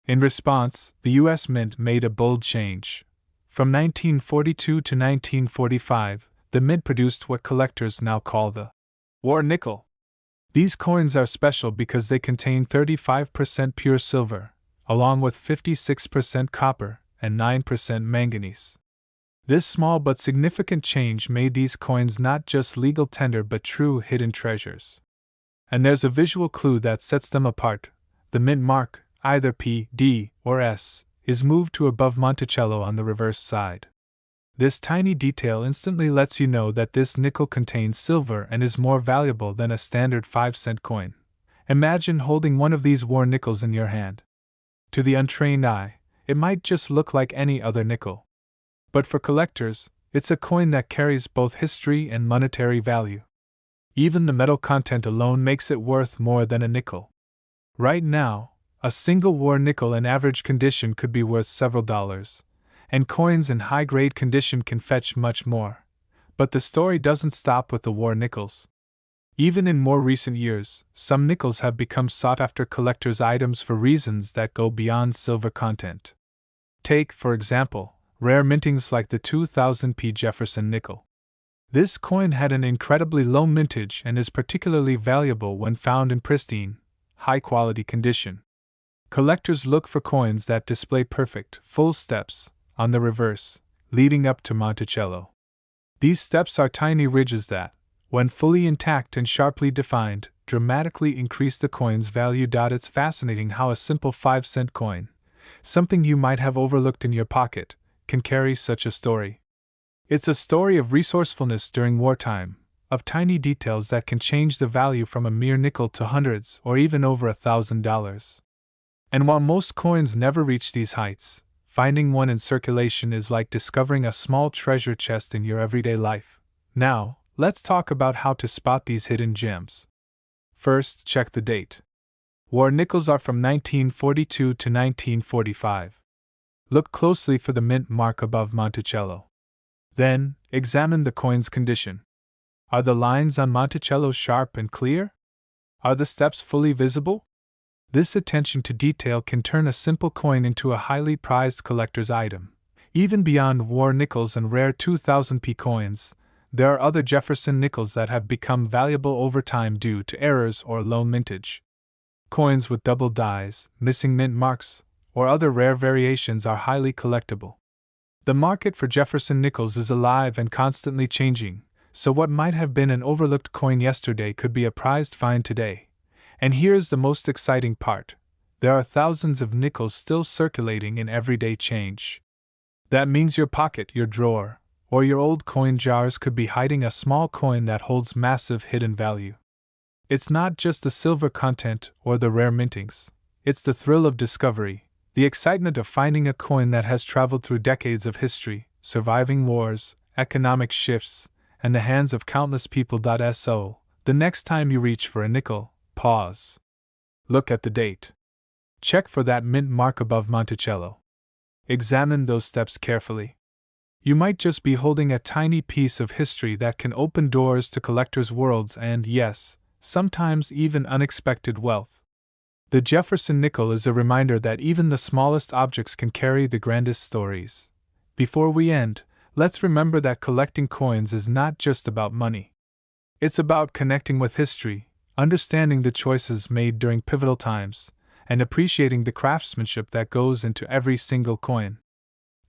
In response, the U.S. Mint made a bold change. From 1942 to 1945, the Mint produced what collectors now call the war nickel. These coins are special because they contain 35% pure silver, along with 56% copper and 9% manganese. This small but significant change made these coins not just legal tender but true hidden treasures. And there's a visual clue that sets them apart. The Mint mark, either P, D, or S, is moved to above Monticello on the reverse side. This tiny detail instantly lets you know that this nickel contains silver and is more valuable than a standard 5-cent coin. Imagine holding one of these war nickels in your hand. To the untrained eye, it might just look like any other nickel. But for collectors, it's a coin that carries both history and monetary value. Even the metal content alone makes it worth more than a nickel. Right now, a single war nickel in average condition could be worth several dollars, and coins in high-grade condition can fetch much more. But the story doesn't stop with the war nickels. Even in more recent years, some nickels have become sought-after collectors' items for reasons that go beyond silver content. Take, for example, rare mintings like the 2000p Jefferson nickel. This coin had an incredibly low mintage and is particularly valuable when found in pristine, high-quality condition. Collectors look for coins that display perfect, full steps on the reverse, leading up to Monticello. These steps are tiny ridges that, when fully intact and sharply defined, dramatically increase the coin's value. It's fascinating how a simple 5-cent coin, something you might have overlooked in your pocket, can carry such a story. It's a story of resourcefulness during wartime, of tiny details that can change the value from a mere nickel to hundreds or even over $1,000. And while most coins never reach these heights, finding one in circulation is like discovering a small treasure chest in your everyday life. Now, let's talk about how to spot these hidden gems. First, check the date. War nickels are from 1942 to 1945. Look closely for the mint mark above Monticello. Then, examine the coin's condition. Are the lines on Monticello sharp and clear? Are the steps fully visible? This attention to detail can turn a simple coin into a highly prized collector's item. Even beyond war nickels and rare 2000p coins, there are other Jefferson nickels that have become valuable over time due to errors or low mintage. Coins with double dies, missing mint marks, or other rare variations are highly collectible. The market for Jefferson nickels is alive and constantly changing, so what might have been an overlooked coin yesterday could be a prized find today. And here's the most exciting part. There are thousands of nickels still circulating in everyday change. That means your pocket, your drawer, or your old coin jars could be hiding a small coin that holds massive hidden value. It's not just the silver content or the rare mintings. It's the thrill of discovery, the excitement of finding a coin that has traveled through decades of history, surviving wars, economic shifts, and the hands of countless people. So, the next time you reach for a nickel, pause. Look at the date. Check for that mint mark above Monticello. Examine those steps carefully. You might just be holding a tiny piece of history that can open doors to collectors' worlds and, yes, sometimes even unexpected wealth. The Jefferson nickel is a reminder that even the smallest objects can carry the grandest stories. Before we end, let's remember that collecting coins is not just about money. It's about connecting with history, understanding the choices made during pivotal times, and appreciating the craftsmanship that goes into every single coin.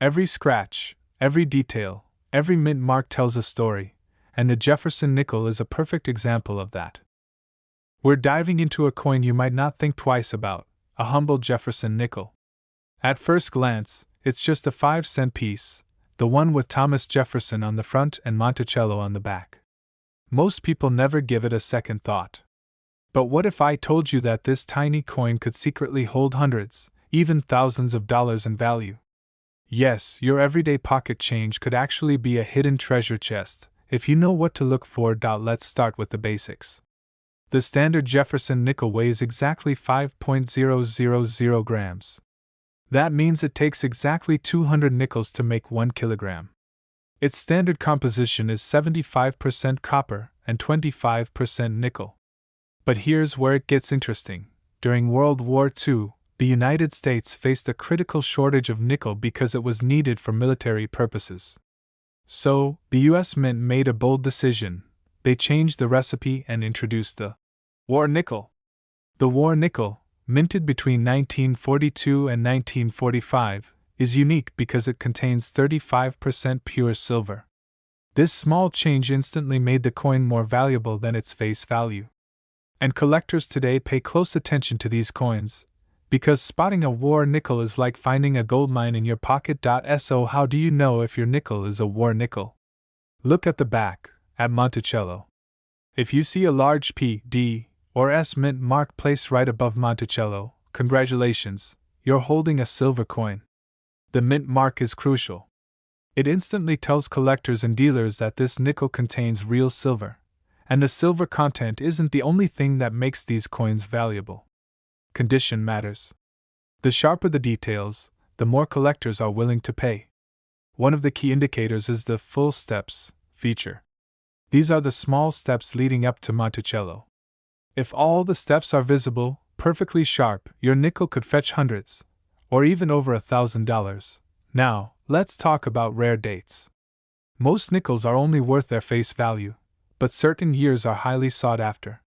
Every scratch, every detail, every mint mark tells a story, and the Jefferson nickel is a perfect example of that. We're diving into a coin you might not think twice about, a humble Jefferson nickel. At first glance, it's just a 5-cent piece, the one with Thomas Jefferson on the front and Monticello on the back. Most people never give it a second thought. But what if I told you that this tiny coin could secretly hold hundreds, even thousands of dollars in value? Yes, your everyday pocket change could actually be a hidden treasure chest, if you know what to look for. Let's start with the basics. The standard Jefferson nickel weighs exactly 5.000 grams. That means it takes exactly 200 nickels to make 1 kilogram. Its standard composition is 75% copper and 25% nickel. But here's where it gets interesting. During World War II, the United States faced a critical shortage of nickel because it was needed for military purposes. So, the US Mint made a bold decision. They changed the recipe and introduced the war nickel. The war nickel, minted between 1942 and 1945, is unique because it contains 35% pure silver. This small change instantly made the coin more valuable than its face value. And collectors today pay close attention to these coins, because spotting a war nickel is like finding a gold mine in your pocket. So how do you know if your nickel is a war nickel? Look at the back, at Monticello. If you see a large P, D, or S mint mark placed right above Monticello, congratulations, you're holding a silver coin. The mint mark is crucial. It instantly tells collectors and dealers that this nickel contains real silver, and the silver content isn't the only thing that makes these coins valuable. Condition matters. The sharper the details, the more collectors are willing to pay. One of the key indicators is the full steps feature. These are the small steps leading up to Monticello. If all the steps are visible, perfectly sharp, your nickel could fetch hundreds, or even over $1,000. Now, let's talk about rare dates. Most nickels are only worth their face value, but certain years are highly sought after.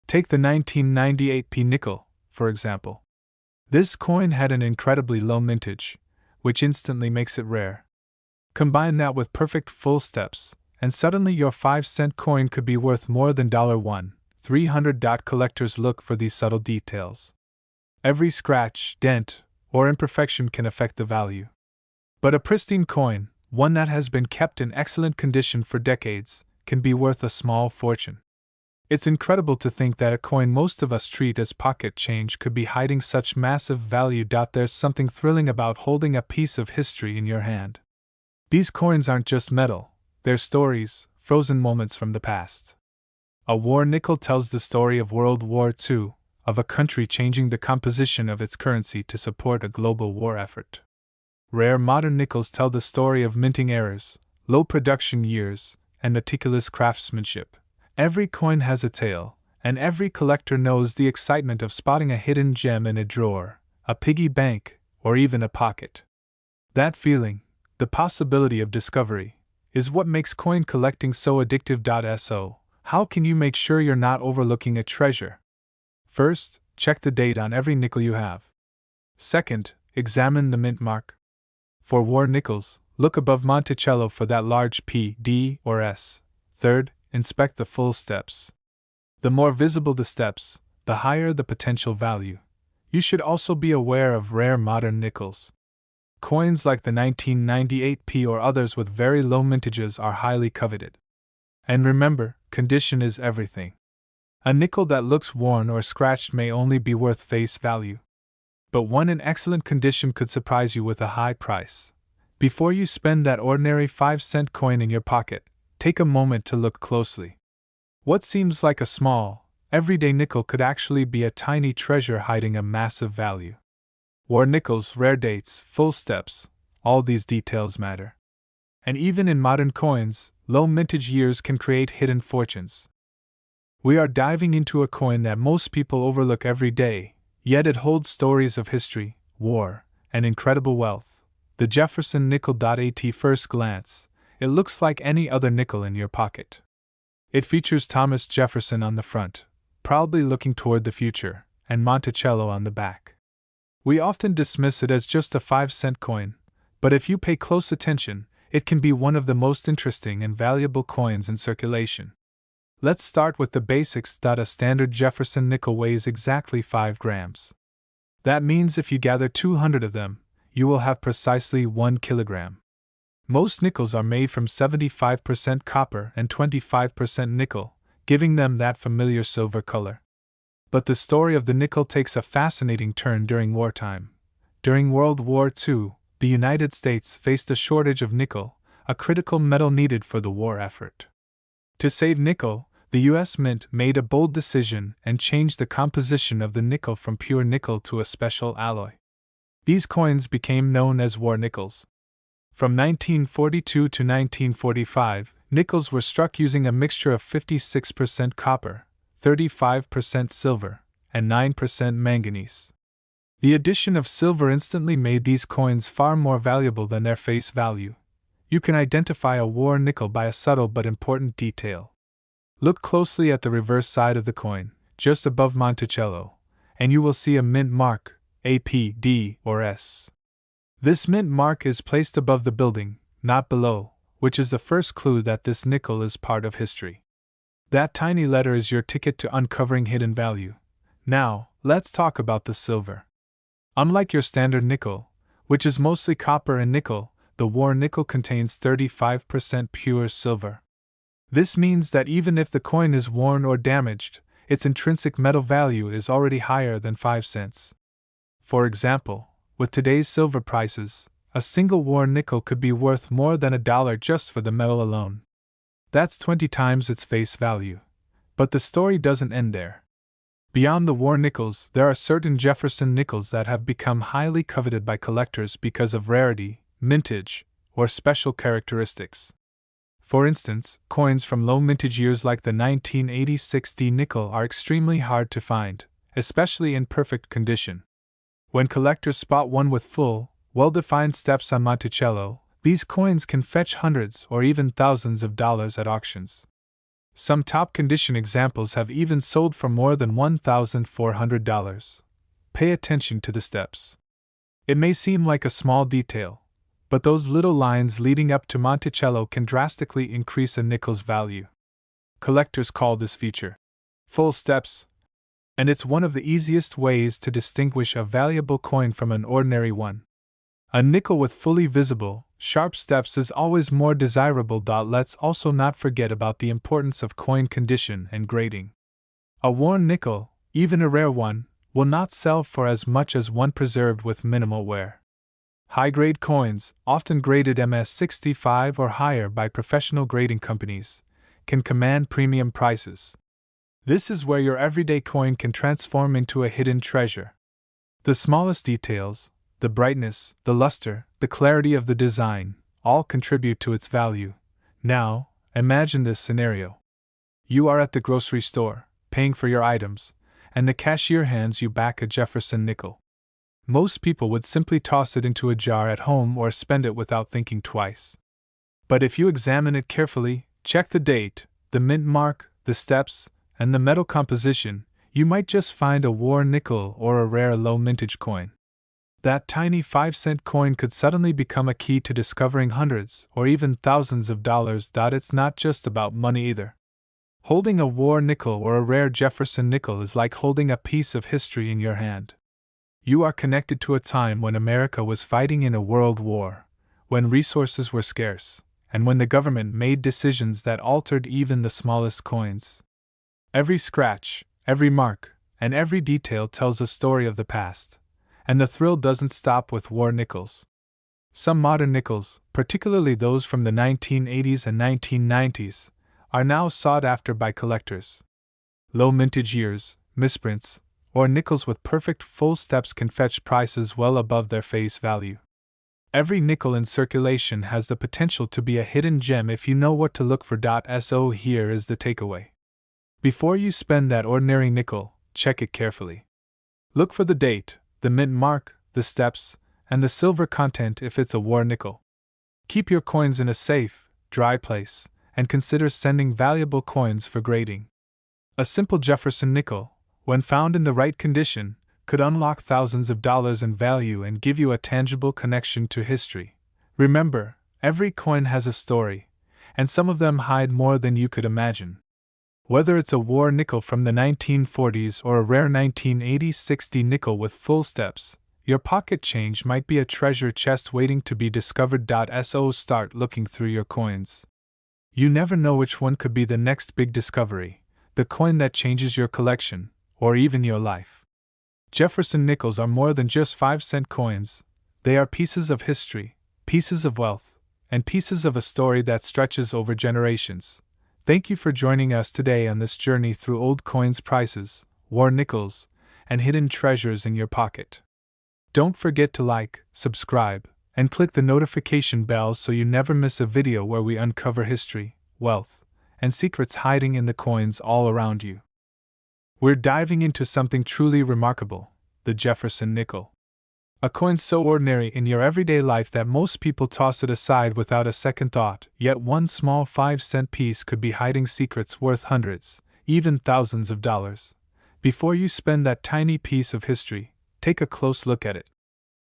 Take the 1998 P nickel, for example. This coin had an incredibly low mintage, which instantly makes it rare. Combine that with perfect full steps, and suddenly your 5-cent coin could be worth more than $1,300. Collectors look for these subtle details. Every scratch, dent, or imperfection can affect the value. But a pristine coin, one that has been kept in excellent condition for decades, can be worth a small fortune. It's incredible to think that a coin most of us treat as pocket change could be hiding such massive value. There's something thrilling about holding a piece of history in your hand. These coins aren't just metal, they're stories, frozen moments from the past. A war nickel tells the story of World War II, of a country changing the composition of its currency to support a global war effort. Rare modern nickels tell the story of minting errors, low production years, and meticulous craftsmanship. Every coin has a tale, and every collector knows the excitement of spotting a hidden gem in a drawer, a piggy bank, or even a pocket. That feeling, the possibility of discovery, is what makes coin collecting so addictive. So, how can you make sure you're not overlooking a treasure? First, check the date on every nickel you have. Second, examine the mint mark. For war nickels, look above Monticello for that large P, D, or S. Third, inspect the full steps. The more visible the steps, the higher the potential value. You should also be aware of rare modern nickels. Coins like the 1998 P or others with very low mintages are highly coveted. And remember, condition is everything. A nickel that looks worn or scratched may only be worth face value. But one in excellent condition could surprise you with a high price. Before you spend that ordinary 5-cent coin in your pocket, take a moment to look closely. What seems like a small, everyday nickel could actually be a tiny treasure hiding a massive value. War nickels, rare dates, full steps, all these details matter. And even in modern coins, low mintage years can create hidden fortunes. We are diving into a coin that most people overlook every day, yet it holds stories of history, war, and incredible wealth. The Jefferson Nickel. At first glance, it looks like any other nickel in your pocket. It features Thomas Jefferson on the front, proudly looking toward the future, and Monticello on the back. We often dismiss it as just a 5-cent coin, but if you pay close attention, it can be one of the most interesting and valuable coins in circulation. Let's start with the basics. A standard Jefferson nickel weighs exactly 5 grams. That means if you gather 200 of them, you will have precisely 1 kilogram. Most nickels are made from 75% copper and 25% nickel, giving them that familiar silver color. But the story of the nickel takes a fascinating turn during wartime. During World War II, the United States faced a shortage of nickel, a critical metal needed for the war effort. To save nickel, the U.S. Mint made a bold decision and changed the composition of the nickel from pure nickel to a special alloy. These coins became known as war nickels. From 1942 to 1945, nickels were struck using a mixture of 56% copper, 35% silver, and 9% manganese. The addition of silver instantly made these coins far more valuable than their face value. You can identify a war nickel by a subtle but important detail. Look closely at the reverse side of the coin, just above Monticello, and you will see a mint mark, A, P, D, or S. This mint mark is placed above the building, not below, which is the first clue that this nickel is part of history. That tiny letter is your ticket to uncovering hidden value. Now, let's talk about the silver. Unlike your standard nickel, which is mostly copper and nickel, the war nickel contains 35% pure silver. This means that even if the coin is worn or damaged, its intrinsic metal value is already higher than 5 cents. For example, with today's silver prices, a single war nickel could be worth more than $1 just for the metal alone. That's 20 times its face value. But the story doesn't end there. Beyond the war nickels, there are certain Jefferson nickels that have become highly coveted by collectors because of rarity, mintage, or special characteristics. For instance, coins from low mintage years like the 1986 D nickel are extremely hard to find, especially in perfect condition. When collectors spot one with full, well-defined steps on Monticello, these coins can fetch hundreds or even thousands of dollars at auctions. Some top-condition examples have even sold for more than $1,400. Pay attention to the steps. It may seem like a small detail, but those little lines leading up to Monticello can drastically increase a nickel's value. Collectors call this feature full steps, and it's one of the easiest ways to distinguish a valuable coin from an ordinary one. A nickel with fully visible, sharp steps is always more desirable. Let's also not forget about the importance of coin condition and grading. A worn nickel, even a rare one, will not sell for as much as one preserved with minimal wear. High-grade coins, often graded MS65 or higher by professional grading companies, can command premium prices. This is where your everyday coin can transform into a hidden treasure. The smallest details, the brightness, the luster, the clarity of the design, all contribute to its value. Now, imagine this scenario. You are at the grocery store, paying for your items, and the cashier hands you back a Jefferson nickel. Most people would simply toss it into a jar at home or spend it without thinking twice. But if you examine it carefully, check the date, the mint mark, the steps, and the metal composition, you might just find a war nickel or a rare low mintage coin. That tiny 5-cent coin could suddenly become a key to discovering hundreds or even thousands of dollars. It's not just about money either. Holding a war nickel or a rare Jefferson nickel is like holding a piece of history in your hand. You are connected to a time when America was fighting in a world war, when resources were scarce, and when the government made decisions that altered even the smallest coins. Every scratch, every mark, and every detail tells a story of the past, and the thrill doesn't stop with war nickels. Some modern nickels, particularly those from the 1980s and 1990s, are now sought after by collectors. Low mintage years, misprints, or nickels with perfect full steps can fetch prices well above their face value. Every nickel in circulation has the potential to be a hidden gem if you know what to look for. So here is the takeaway. Before you spend that ordinary nickel, check it carefully. Look for the date, the mint mark, the steps, and the silver content if it's a war nickel. Keep your coins in a safe, dry place, and consider sending valuable coins for grading. A simple Jefferson nickel, when found in the right condition, could unlock thousands of dollars in value and give you a tangible connection to history. Remember, every coin has a story, and some of them hide more than you could imagine. Whether it's a war nickel from the 1940s or a rare 1980-60 nickel with full steps, your pocket change might be a treasure chest waiting to be discovered. So start looking through your coins. You never know which one could be the next big discovery, the coin that changes your collection, or even your life. Jefferson nickels are more than just 5-cent coins. They are pieces of history, pieces of wealth, and pieces of a story that stretches over generations. Thank you for joining us today on this journey through old coins, prices, war nickels, and hidden treasures in your pocket. Don't forget to like, subscribe, and click the notification bell so you never miss a video where we uncover history, wealth, and secrets hiding in the coins all around you. We're diving into something truly remarkable, the Jefferson nickel. A coin so ordinary in your everyday life that most people toss it aside without a second thought, yet one small 5-cent piece could be hiding secrets worth hundreds, even thousands of dollars. Before you spend that tiny piece of history, take a close look at it.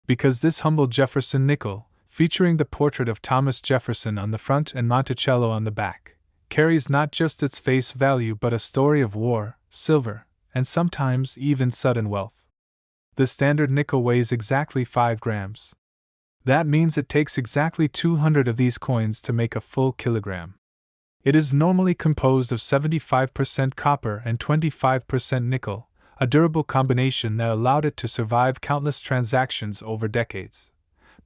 Because this humble Jefferson nickel, featuring the portrait of Thomas Jefferson on the front and Monticello on the back, carries not just its face value but a story of war, silver, and sometimes even sudden wealth. The standard nickel weighs exactly 5 grams. That means it takes exactly 200 of these coins to make a full kilogram. It is normally composed of 75% copper and 25% nickel, a durable combination that allowed it to survive countless transactions over decades.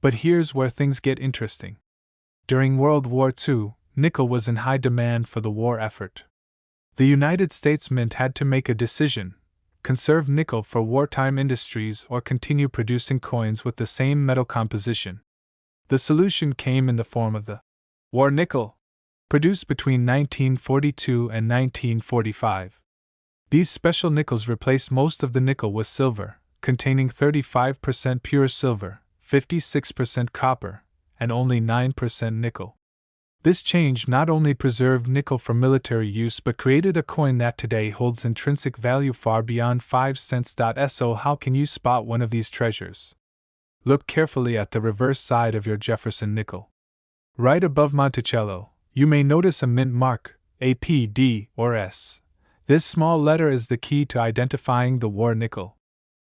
But here's where things get interesting. During World War II, nickel was in high demand for the war effort. The United States Mint had to make a decision: conserve nickel for wartime industries or continue producing coins with the same metal composition. The solution came in the form of the war nickel, produced between 1942 and 1945. These special nickels replaced most of the nickel with silver, containing 35% pure silver, 56% copper, and only 9% nickel. This change not only preserved nickel for military use but created a coin that today holds intrinsic value far beyond 5 cents. So how can you spot one of these treasures? Look carefully at the reverse side of your Jefferson nickel. Right above Monticello, you may notice a mint mark, a P, D, or S. This small letter is the key to identifying the war nickel.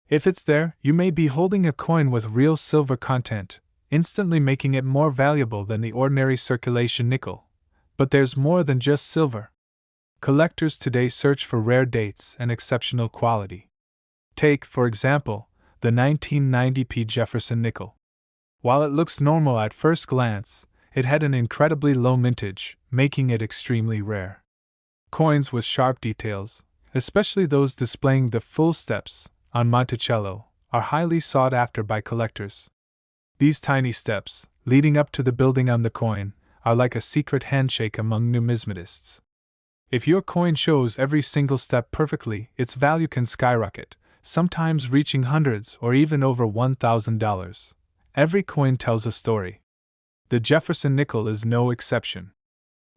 If it's there, you may be holding a coin with real silver content, instantly making it more valuable than the ordinary circulation nickel. But there's more than just silver. Collectors today search for rare dates and exceptional quality. Take, for example, the 1990p Jefferson nickel. While it looks normal at first glance, it had an incredibly low mintage, making it extremely rare. Coins with sharp details, especially those displaying the full steps on Monticello, are highly sought after by collectors. These tiny steps, leading up to the building on the coin, are like a secret handshake among numismatists. If your coin shows every single step perfectly, its value can skyrocket, sometimes reaching hundreds or even over $1,000. Every coin tells a story. The Jefferson nickel is no exception.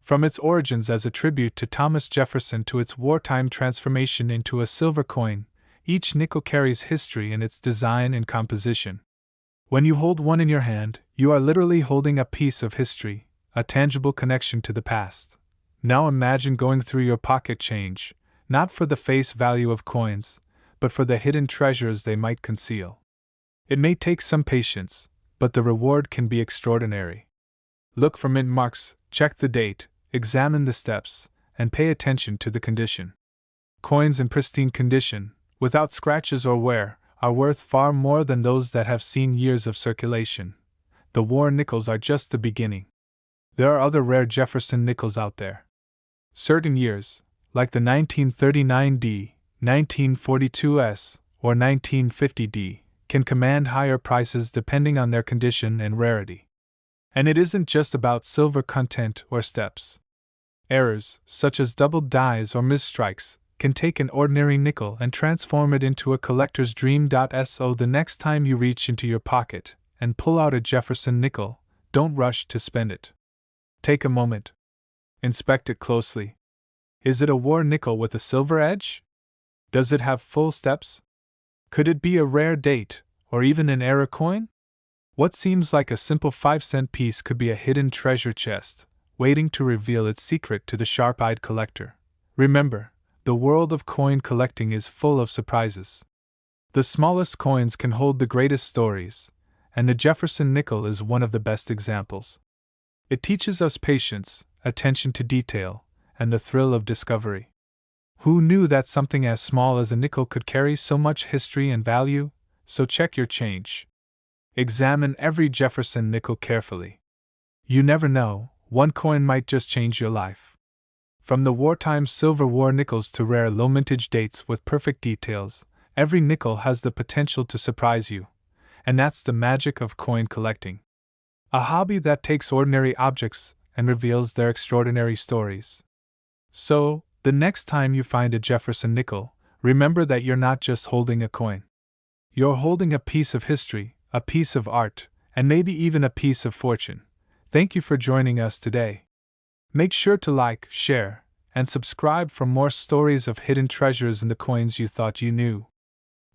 From its origins as a tribute to Thomas Jefferson to its wartime transformation into a silver coin, each nickel carries history in its design and composition. When you hold one in your hand, you are literally holding a piece of history, a tangible connection to the past. Now imagine going through your pocket change, not for the face value of coins, but for the hidden treasures they might conceal. It may take some patience, but the reward can be extraordinary. Look for mint marks, check the date, examine the steps, and pay attention to the condition. Coins in pristine condition, without scratches or wear, are worth far more than those that have seen years of circulation. The war nickels are just the beginning. There are other rare Jefferson nickels out there. Certain years, like the 1939D, 1942S, or 1950D, can command higher prices depending on their condition and rarity. And it isn't just about silver content or steps. Errors, such as doubled dies or misstrikes, can take an ordinary nickel and transform it into a collector's dream. So the next time you reach into your pocket and pull out a Jefferson nickel, don't rush to spend it. Take a moment. Inspect it closely. Is it a war nickel with a silver edge? Does it have full steps? Could it be a rare date, or even an error coin? What seems like a simple 5-cent piece could be a hidden treasure chest, waiting to reveal its secret to the sharp-eyed collector. Remember, the world of coin collecting is full of surprises. The smallest coins can hold the greatest stories, and the Jefferson nickel is one of the best examples. It teaches us patience, attention to detail, and the thrill of discovery. Who knew that something as small as a nickel could carry so much history and value? So check your change. Examine every Jefferson nickel carefully. You never know, one coin might just change your life. From the wartime Civil War nickels to rare low mintage dates with perfect details, every nickel has the potential to surprise you. And that's the magic of coin collecting. A hobby that takes ordinary objects and reveals their extraordinary stories. So, the next time you find a Jefferson nickel, remember that you're not just holding a coin. You're holding a piece of history, a piece of art, and maybe even a piece of fortune. Thank you for joining us today. Make sure to like, share, and subscribe for more stories of hidden treasures in the coins you thought you knew.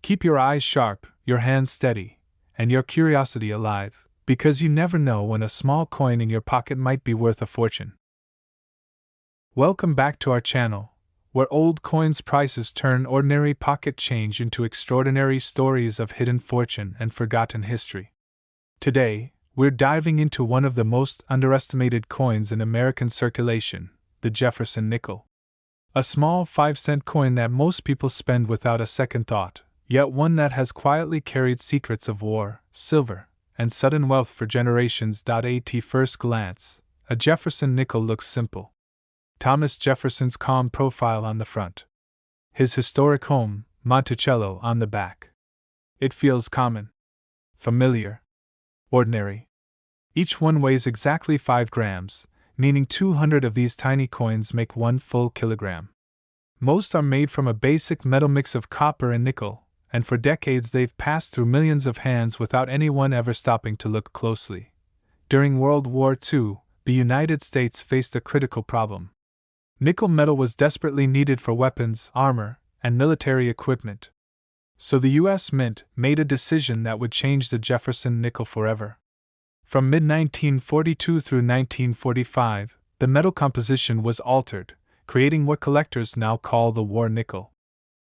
Keep your eyes sharp, your hands steady, and your curiosity alive, because you never know when a small coin in your pocket might be worth a fortune. Welcome back to our channel, where old coins' prices turn ordinary pocket change into extraordinary stories of hidden fortune and forgotten history. Today, we're diving into one of the most underestimated coins in American circulation, the Jefferson nickel. A small 5-cent coin that most people spend without a second thought, yet one that has quietly carried secrets of war, silver, and sudden wealth for generations. At first glance, a Jefferson nickel looks simple. Thomas Jefferson's calm profile on the front. His historic home, Monticello, on the back. It feels common, familiar, ordinary. Each one weighs exactly 5 grams, meaning 200 of these tiny coins make 1 full kilogram. Most are made from a basic metal mix of copper and nickel, and for decades they've passed through millions of hands without anyone ever stopping to look closely. During World War II, the United States faced a critical problem. Nickel metal was desperately needed for weapons, armor, and military equipment. So the U.S. Mint made a decision that would change the Jefferson nickel forever. From mid-1942 through 1945, the metal composition was altered, creating what collectors now call the war nickel.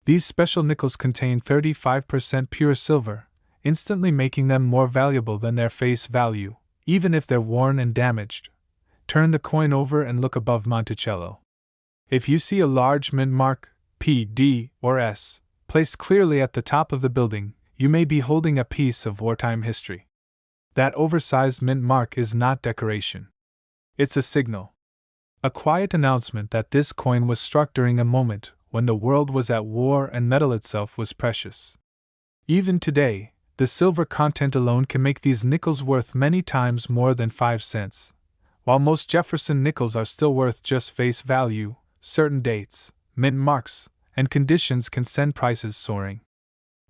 These special nickels contain 35% pure silver, instantly making them more valuable than their face value, even if they're worn and damaged. Turn the coin over and look above Monticello. If you see a large mint mark, P, D, or S, placed clearly at the top of the building, you may be holding a piece of wartime history. That oversized mint mark is not decoration. It's a signal. A quiet announcement that this coin was struck during a moment when the world was at war and metal itself was precious. Even today, the silver content alone can make these nickels worth many times more than 5 cents. While most Jefferson nickels are still worth just face value, certain dates, mint marks, and conditions can send prices soaring.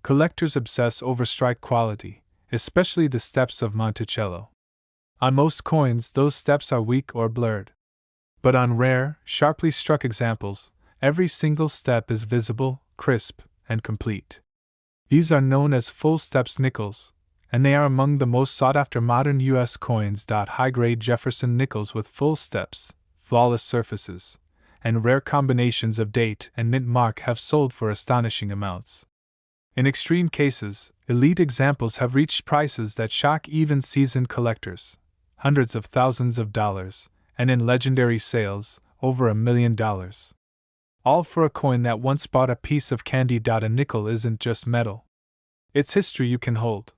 Collectors obsess over strike quality, especially the steps of Monticello. On most coins, those steps are weak or blurred. But on rare, sharply struck examples, every single step is visible, crisp, and complete. These are known as full steps nickels, and they are among the most sought-after modern U.S. coins. High-grade Jefferson nickels with full steps, flawless surfaces, and rare combinations of date and mint mark have sold for astonishing amounts. In extreme cases, elite examples have reached prices that shock even seasoned collectors, hundreds of thousands of dollars, and in legendary sales, over $1 million. All for a coin that once bought a piece of candy. A nickel isn't just metal. It's history you can hold.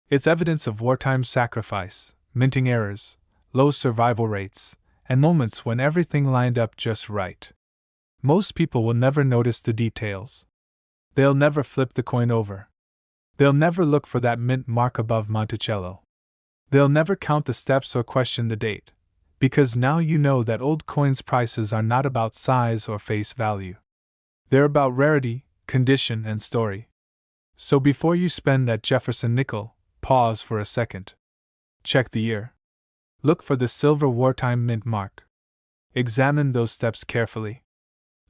It's evidence of wartime sacrifice, minting errors, low survival rates, and moments when everything lined up just right. Most people will never notice the details. They'll never flip the coin over. They'll never look for that mint mark above Monticello. They'll never count the steps or question the date, because now you know that old coins' prices are not about size or face value. They're about rarity, condition, and story. So before you spend that Jefferson nickel, pause for a second. Check the year. Look for the silver wartime mint mark. Examine those steps carefully.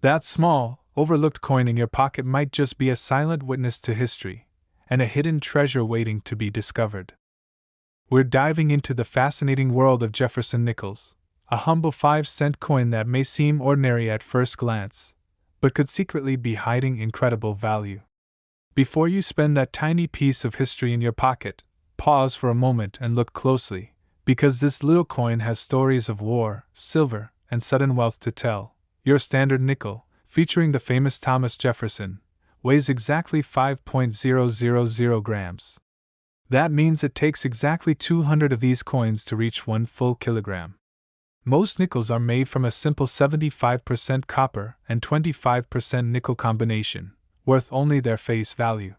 That small, overlooked coin in your pocket might just be a silent witness to history, and a hidden treasure waiting to be discovered. We're diving into the fascinating world of Jefferson nickels, a humble 5-cent coin that may seem ordinary at first glance, but could secretly be hiding incredible value. Before you spend that tiny piece of history in your pocket, pause for a moment and look closely, because this little coin has stories of war, silver, and sudden wealth to tell. Your standard nickel, featuring the famous Thomas Jefferson, weighs exactly 5.000 grams. That means it takes exactly 200 of these coins to reach 1 full kilogram. Most nickels are made from a simple 75% copper and 25% nickel combination, worth only their face value.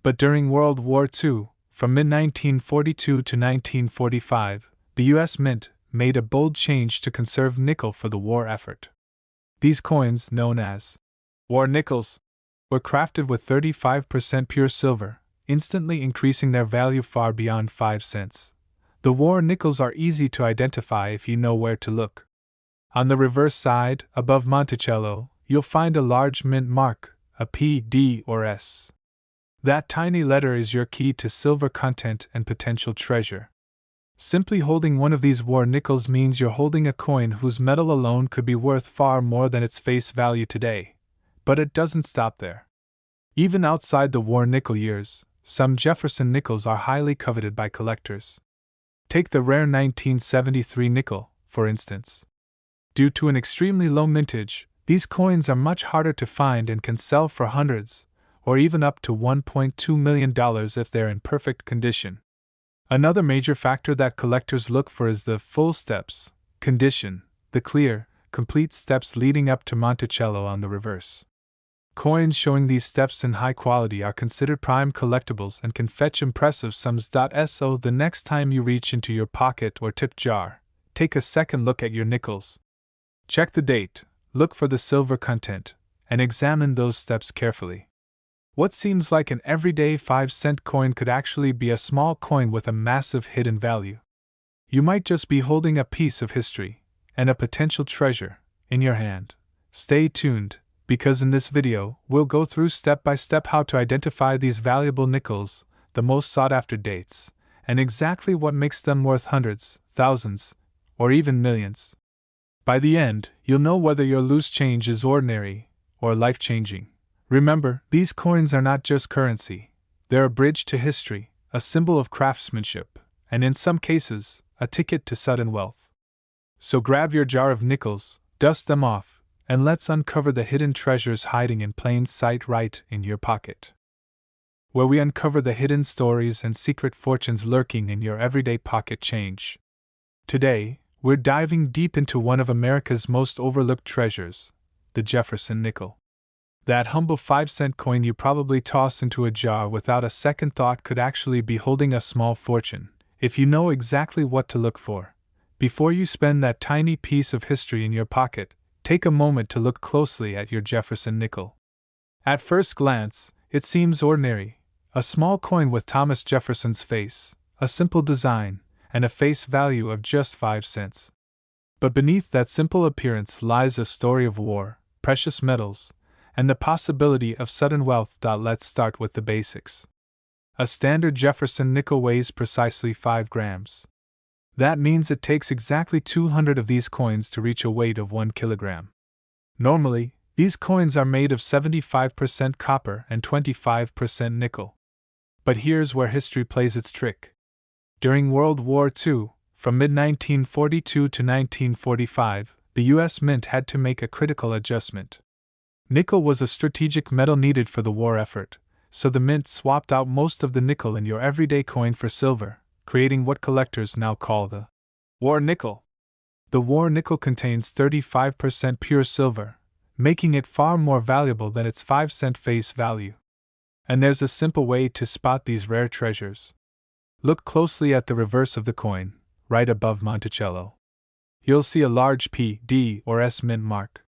But during World War II, from mid-1942 to 1945, the U.S. Mint made a bold change to conserve nickel for the war effort. These coins, known as war nickels, were crafted with 35% pure silver, instantly increasing their value far beyond 5 cents. The war nickels are easy to identify if you know where to look. On the reverse side, above Monticello, you'll find a large mint mark, a P, D, or S. That tiny letter is your key to silver content and potential treasure. Simply holding one of these war nickels means you're holding a coin whose metal alone could be worth far more than its face value today. But it doesn't stop there. Even outside the war nickel years, some Jefferson nickels are highly coveted by collectors. Take the rare 1973 nickel, for instance. Due to an extremely low mintage, these coins are much harder to find and can sell for hundreds, or even up to $1.2 million if they're in perfect condition. Another major factor that collectors look for is the full steps, condition, the clear, complete steps leading up to Monticello on the reverse. Coins showing these steps in high quality are considered prime collectibles and can fetch impressive sums. So the next time you reach into your pocket or tip jar, take a second look at your nickels. Check the date, look for the silver content, and examine those steps carefully. What seems like an everyday 5-cent coin could actually be a small coin with a massive hidden value. You might just be holding a piece of history, and a potential treasure, in your hand. Stay tuned, because in this video, we'll go through step by step how to identify these valuable nickels, the most sought after dates, and exactly what makes them worth hundreds, thousands, or even millions. By the end, you'll know whether your loose change is ordinary or life-changing. Remember, these coins are not just currency. They're a bridge to history, a symbol of craftsmanship, and in some cases, a ticket to sudden wealth. So grab your jar of nickels, dust them off, and let's uncover the hidden treasures hiding in plain sight right in your pocket. Where we uncover the hidden stories and secret fortunes lurking in your everyday pocket change. Today, we're diving deep into one of America's most overlooked treasures, the Jefferson nickel. That humble 5-cent coin you probably toss into a jar without a second thought could actually be holding a small fortune, if you know exactly what to look for. Before you spend that tiny piece of history in your pocket, take a moment to look closely at your Jefferson nickel. At first glance, it seems ordinary, a small coin with Thomas Jefferson's face, a simple design, and a face value of just 5 cents. But beneath that simple appearance lies a story of war, precious metals, and the possibility of sudden wealth. Let's start with the basics. A standard Jefferson nickel weighs precisely 5 grams. That means it takes exactly 200 of these coins to reach a weight of 1 kilogram. Normally, these coins are made of 75% copper and 25% nickel. But here's where history plays its trick. During World War II, from mid-1942 to 1945, the U.S. Mint had to make a critical adjustment. Nickel was a strategic metal needed for the war effort, so the Mint swapped out most of the nickel in your everyday coin for silver, creating what collectors now call the war nickel. The war nickel contains 35% pure silver, making it far more valuable than its 5-cent face value. And there's a simple way to spot these rare treasures. Look closely at the reverse of the coin, right above Monticello. You'll see a large P, D, or S mint mark.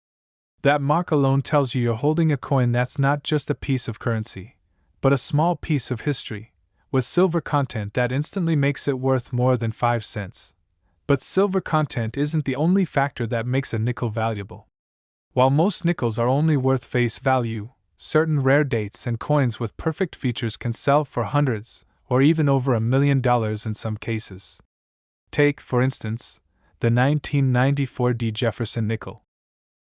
That mark alone tells you you're holding a coin that's not just a piece of currency, but a small piece of history, with silver content that instantly makes it worth more than 5 cents. But silver content isn't the only factor that makes a nickel valuable. While most nickels are only worth face value, certain rare dates and coins with perfect features can sell for hundreds, or even over $1 million in some cases. Take, for instance, the 1994 Jefferson nickel.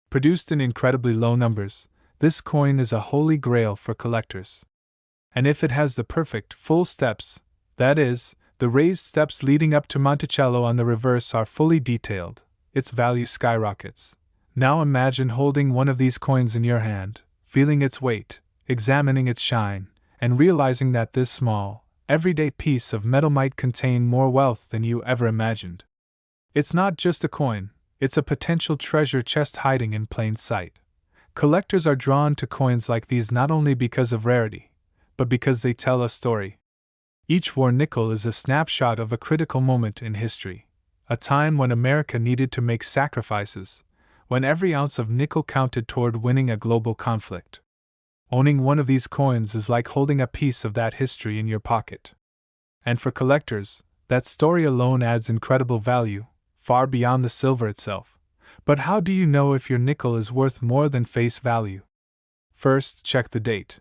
Produced in incredibly low numbers, this coin is a holy grail for collectors. And if it has the perfect, full steps, that is, the raised steps leading up to Monticello on the reverse are fully detailed, its value skyrockets. Now imagine holding one of these coins in your hand, feeling its weight, examining its shine, and realizing that this small, everyday piece of metal might contain more wealth than you ever imagined. It's not just a coin, it's a potential treasure chest hiding in plain sight. Collectors are drawn to coins like these not only because of rarity, but because they tell a story. Each war nickel is a snapshot of a critical moment in history, a time when America needed to make sacrifices, when every ounce of nickel counted toward winning a global conflict. Owning one of these coins is like holding a piece of that history in your pocket. And for collectors, that story alone adds incredible value, far beyond the silver itself. But how do you know if your nickel is worth more than face value? First, check the date.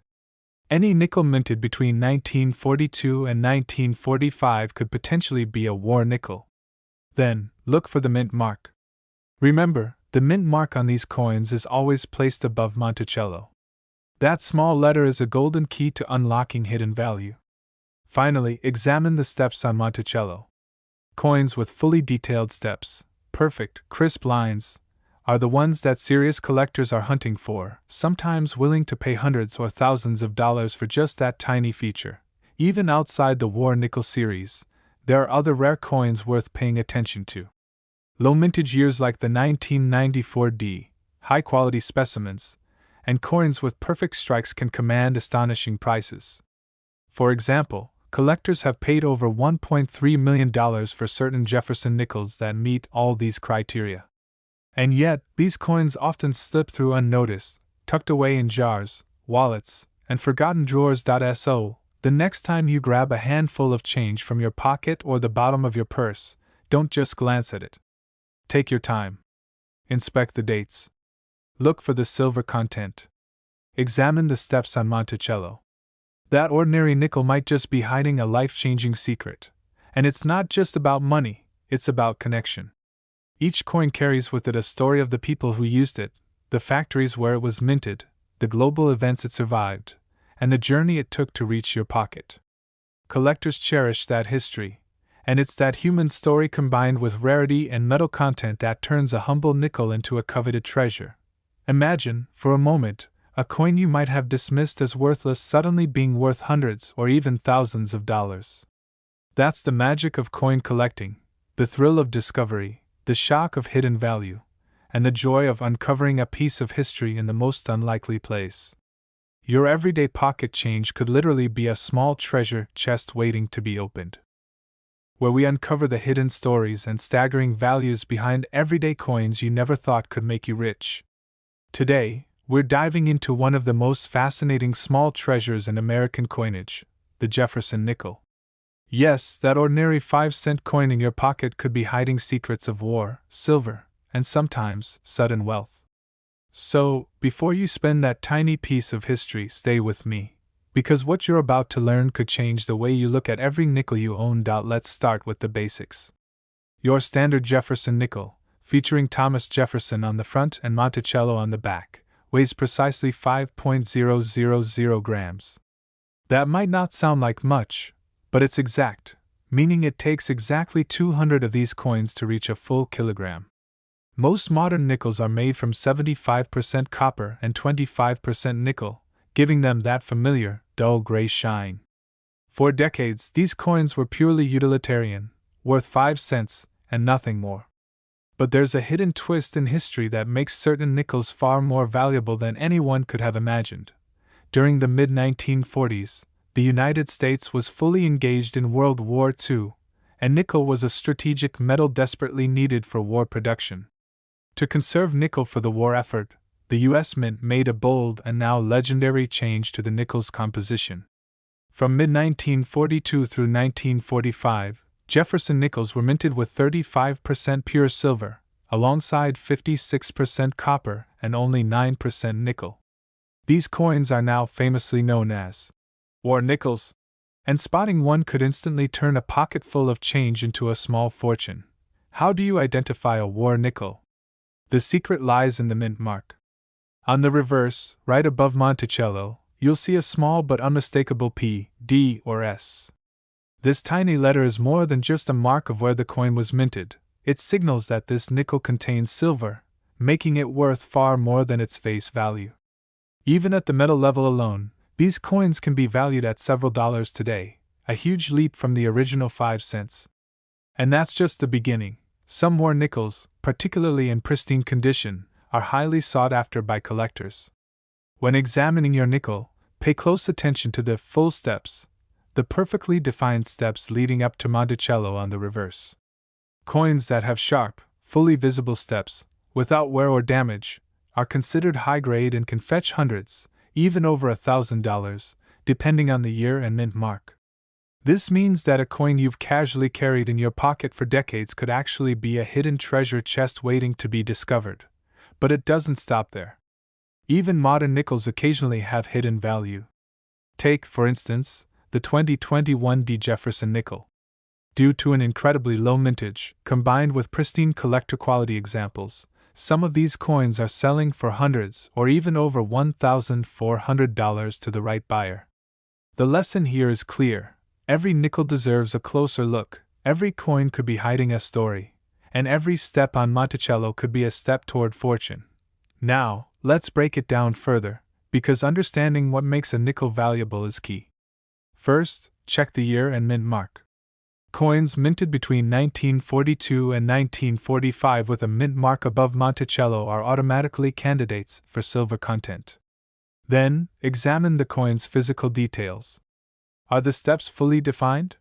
Any nickel minted between 1942 and 1945 could potentially be a war nickel. Then, look for the mint mark. Remember, the mint mark on these coins is always placed above Monticello. That small letter is a golden key to unlocking hidden value. Finally, examine the steps on Monticello. Coins with fully detailed steps, perfect, crisp lines, are the ones that serious collectors are hunting for, sometimes willing to pay hundreds or thousands of dollars for just that tiny feature. Even outside the war nickel series, there are other rare coins worth paying attention to. Low mintage years like the 1994 high-quality specimens, and coins with perfect strikes can command astonishing prices. For example, collectors have paid over $1.3 million for certain Jefferson nickels that meet all these criteria. And yet, these coins often slip through unnoticed, tucked away in jars, wallets, and forgotten drawers. So, the next time you grab a handful of change from your pocket or the bottom of your purse, don't just glance at it. Take your time. Inspect the dates. Look for the silver content. Examine the steps on Monticello. That ordinary nickel might just be hiding a life-changing secret. And it's not just about money, it's about connection. Each coin carries with it a story of the people who used it, the factories where it was minted, the global events it survived, and the journey it took to reach your pocket. Collectors cherish that history, and it's that human story combined with rarity and metal content that turns a humble nickel into a coveted treasure. Imagine, for a moment, a coin you might have dismissed as worthless suddenly being worth hundreds or even thousands of dollars. That's the magic of coin collecting, the thrill of discovery, the shock of hidden value, and the joy of uncovering a piece of history in the most unlikely place. Your everyday pocket change could literally be a small treasure chest waiting to be opened, where we uncover the hidden stories and staggering values behind everyday coins you never thought could make you rich. Today, we're diving into one of the most fascinating small treasures in American coinage, the Jefferson nickel. Yes, that ordinary 5-cent coin in your pocket could be hiding secrets of war, silver, and sometimes sudden wealth. So, before you spend that tiny piece of history, stay with me, because what you're about to learn could change the way you look at every nickel you own. Let's start with the basics. Your standard Jefferson nickel, featuring Thomas Jefferson on the front and Monticello on the back, weighs precisely 5.000 grams. That might not sound like much, but it's exact, meaning it takes exactly 200 of these coins to reach a full kilogram. Most modern nickels are made from 75% copper and 25% nickel, giving them that familiar, dull gray shine. For decades, these coins were purely utilitarian, worth 5 cents and nothing more. But there's a hidden twist in history that makes certain nickels far more valuable than anyone could have imagined. During the mid-1940s, the United States was fully engaged in World War II, and nickel was a strategic metal desperately needed for war production. To conserve nickel for the war effort, the U.S. Mint made a bold and now legendary change to the nickel's composition. From mid-1942 through 1945, Jefferson nickels were minted with 35% pure silver, alongside 56% copper and only 9% nickel. These coins are now famously known as war nickels, and spotting one could instantly turn a pocket full of change into a small fortune. How do you identify a war nickel? The secret lies in the mint mark. On the reverse, right above Monticello, you'll see a small but unmistakable P, D, or S. This tiny letter is more than just a mark of where the coin was minted. It signals that this nickel contains silver, making it worth far more than its face value. Even at the metal level alone, these coins can be valued at several dollars today, a huge leap from the original 5 cents. And that's just the beginning. Some war nickels, particularly in pristine condition, are highly sought after by collectors. When examining your nickel, pay close attention to the full steps, the perfectly defined steps leading up to Monticello on the reverse. Coins that have sharp, fully visible steps, without wear or damage, are considered high grade and can fetch hundreds, even over $1,000, depending on the year and mint mark. This means that a coin you've casually carried in your pocket for decades could actually be a hidden treasure chest waiting to be discovered. But it doesn't stop there. Even modern nickels occasionally have hidden value. Take, for instance, the 2021 Jefferson nickel. Due to an incredibly low mintage, combined with pristine collector-quality examples, some of these coins are selling for hundreds or even over $1,400 to the right buyer. The lesson here is clear. Every nickel deserves a closer look, every coin could be hiding a story, and every step on Monticello could be a step toward fortune. Now, let's break it down further, because understanding what makes a nickel valuable is key. First, check the year and mint mark. Coins minted between 1942 and 1945 with a mint mark above Monticello are automatically candidates for silver content. Then, examine the coin's physical details. Are the steps fully defined?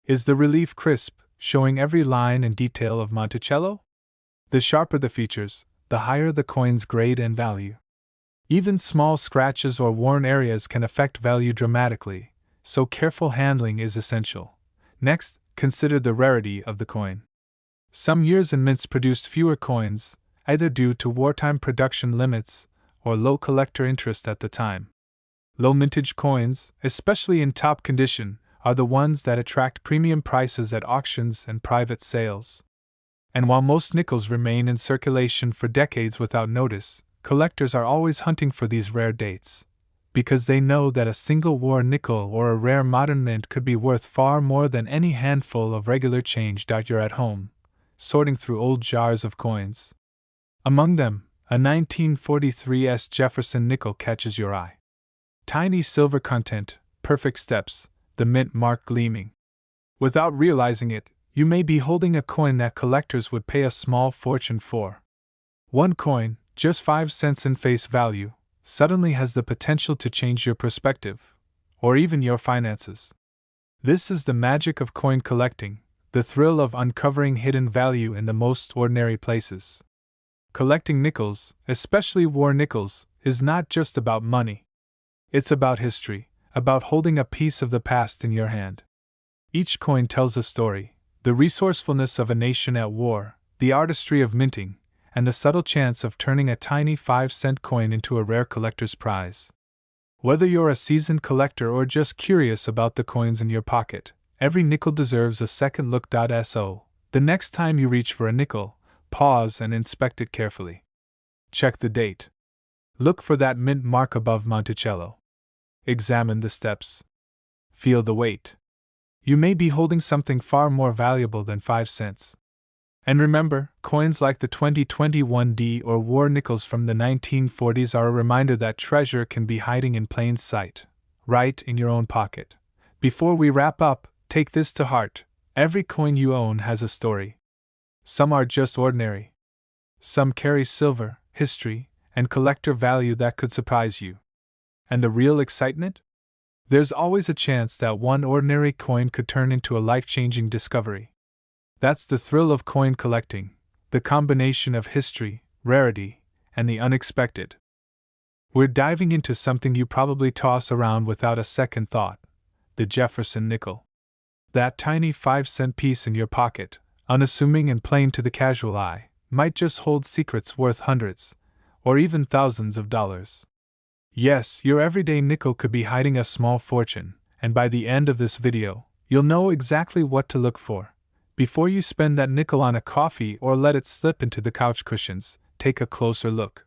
Is the relief crisp, showing every line and detail of Monticello? The sharper the features, the higher the coin's grade and value. Even small scratches or worn areas can affect value dramatically, so careful handling is essential. Next, consider the rarity of the coin. Some years and mints produced fewer coins, either due to wartime production limits or low collector interest at the time. Low mintage coins, especially in top condition, are the ones that attract premium prices at auctions and private sales. And while most nickels remain in circulation for decades without notice, collectors are always hunting for these rare dates, because they know that a single war nickel or a rare modern mint could be worth far more than any handful of regular change. You're at home, sorting through old jars of coins. Among them, a 1943's Jefferson nickel catches your eye. Tiny silver content, perfect steps, the mint mark gleaming. Without realizing it, you may be holding a coin that collectors would pay a small fortune for. One coin, just 5 cents in face value, suddenly has the potential to change your perspective, or even your finances. This is the magic of coin collecting, the thrill of uncovering hidden value in the most ordinary places. Collecting nickels, especially war nickels, is not just about money. It's about history, about holding a piece of the past in your hand. Each coin tells a story, the resourcefulness of a nation at war, the artistry of minting, and the subtle chance of turning a tiny 5-cent coin into a rare collector's prize. Whether you're a seasoned collector or just curious about the coins in your pocket, every nickel deserves a second look. So, the next time you reach for a nickel, pause and inspect it carefully. Check the date. Look for that mint mark above Monticello. Examine the steps. Feel the weight. You may be holding something far more valuable than 5 cents. And remember, coins like the 2021 D or war nickels from the 1940s are a reminder that treasure can be hiding in plain sight, right in your own pocket. Before we wrap up, take this to heart: every coin you own has a story. Some are just ordinary. Some carry silver, history, and collector value that could surprise you. And the real excitement? There's always a chance that one ordinary coin could turn into a life-changing discovery. That's the thrill of coin collecting, the combination of history, rarity, and the unexpected. We're diving into something you probably toss around without a second thought: the Jefferson nickel. That tiny 5-cent piece in your pocket, unassuming and plain to the casual eye, might just hold secrets worth hundreds, or even thousands of dollars. Yes, your everyday nickel could be hiding a small fortune, and by the end of this video, you'll know exactly what to look for. Before you spend that nickel on a coffee or let it slip into the couch cushions, take a closer look.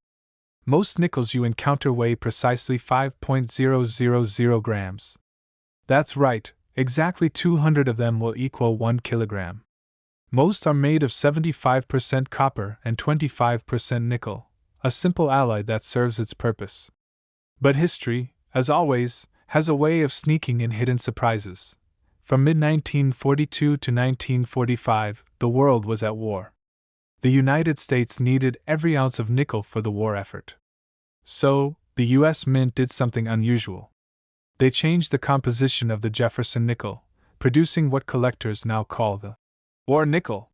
Most nickels you encounter weigh precisely 5.000 grams. That's right, exactly 200 of them will equal 1 kilogram. Most are made of 75% copper and 25% nickel, a simple alloy that serves its purpose. But history, as always, has a way of sneaking in hidden surprises. From mid-1942 to 1945, the world was at war. The United States needed every ounce of nickel for the war effort. So, the U.S. Mint did something unusual. They changed the composition of the Jefferson nickel, producing what collectors now call the war nickel.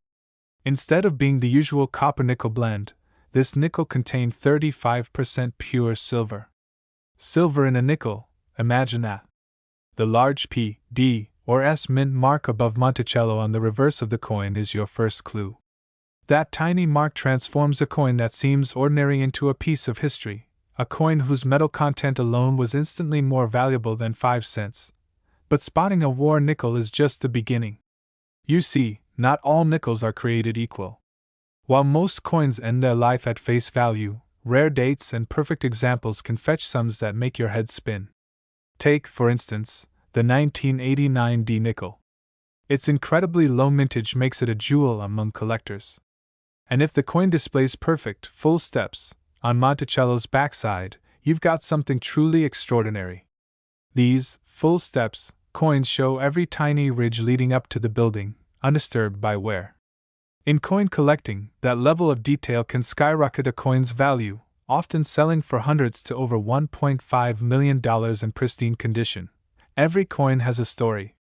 Instead of being the usual copper-nickel blend, this nickel contained 35% pure silver. Silver in a nickel, imagine that. The large P, D, or S mint mark above Monticello on the reverse of the coin is your first clue. That tiny mark transforms a coin that seems ordinary into a piece of history, a coin whose metal content alone was instantly more valuable than 5 cents. But spotting a war nickel is just the beginning. You see, not all nickels are created equal. While most coins end their life at face value, rare dates and perfect examples can fetch sums that make your head spin. Take, for instance, the 1989 D nickel. Its incredibly low mintage makes it a jewel among collectors. And if the coin displays perfect, full steps on Monticello's backside, you've got something truly extraordinary. These full steps coins show every tiny ridge leading up to the building, undisturbed by wear. In coin collecting, that level of detail can skyrocket a coin's value, often selling for hundreds to over $1.5 million in pristine condition. Every coin has a story.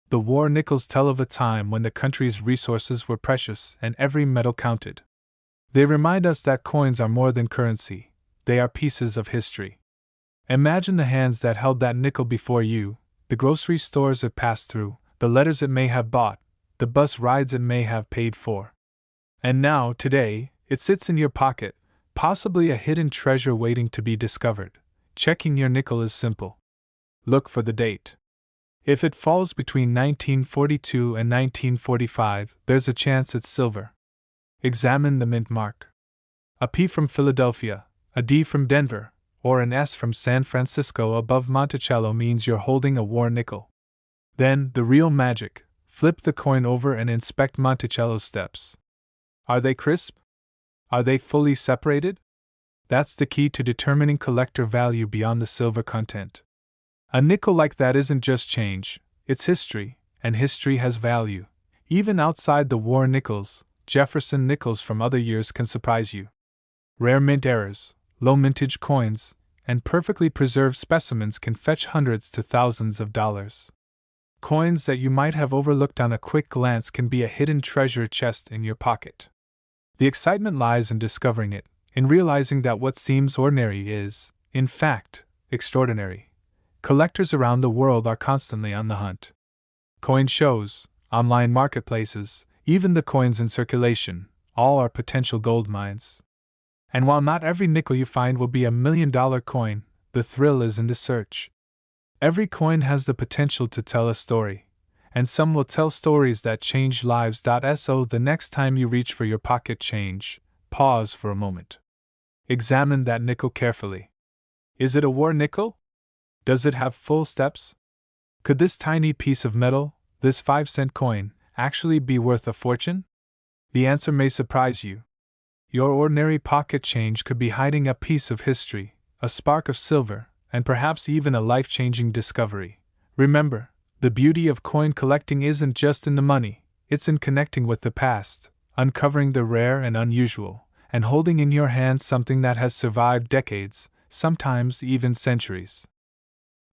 The war nickels tell of a time when the country's resources were precious and every metal counted. They remind us that coins are more than currency, they are pieces of history. Imagine the hands that held that nickel before you, the grocery stores it passed through, the letters it may have bought, the bus rides it may have paid for. And now, today, it sits in your pocket, possibly a hidden treasure waiting to be discovered. Checking your nickel is simple. Look for the date. If it falls between 1942 and 1945, there's a chance it's silver. Examine the mint mark. A P from Philadelphia, a D from Denver, or an S from San Francisco above Monticello means you're holding a war nickel. Then, the real magic, flip the coin over and inspect Monticello's steps. Are they crisp? Are they fully separated? That's the key to determining collector value beyond the silver content. A nickel like that isn't just change, it's history, and history has value. Even outside the war nickels, Jefferson Nickels from other years can surprise you. Rare mint errors, low mintage coins, and perfectly preserved specimens can fetch hundreds to thousands of dollars. Coins that you might have overlooked on a quick glance can be a hidden treasure chest in your pocket. The excitement lies in discovering it, in realizing that what seems ordinary is, in fact, extraordinary. Collectors around the world are constantly on the hunt. Coin shows, online marketplaces, even the coins in circulation, all are potential gold mines. And while not every nickel you find will be $1 million coin, the thrill is in the search. Every coin has the potential to tell a story, and some will tell stories that change lives. So the next time you reach for your pocket change, pause for a moment. Examine that nickel carefully. Is it a war nickel? Does it have full steps? Could this tiny piece of metal, this 5-cent coin, actually be worth a fortune? The answer may surprise you. Your ordinary pocket change could be hiding a piece of history, a spark of silver, and perhaps even a life-changing discovery. Remember, the beauty of coin collecting isn't just in the money, it's in connecting with the past, uncovering the rare and unusual, and holding in your hands something that has survived decades, sometimes even centuries.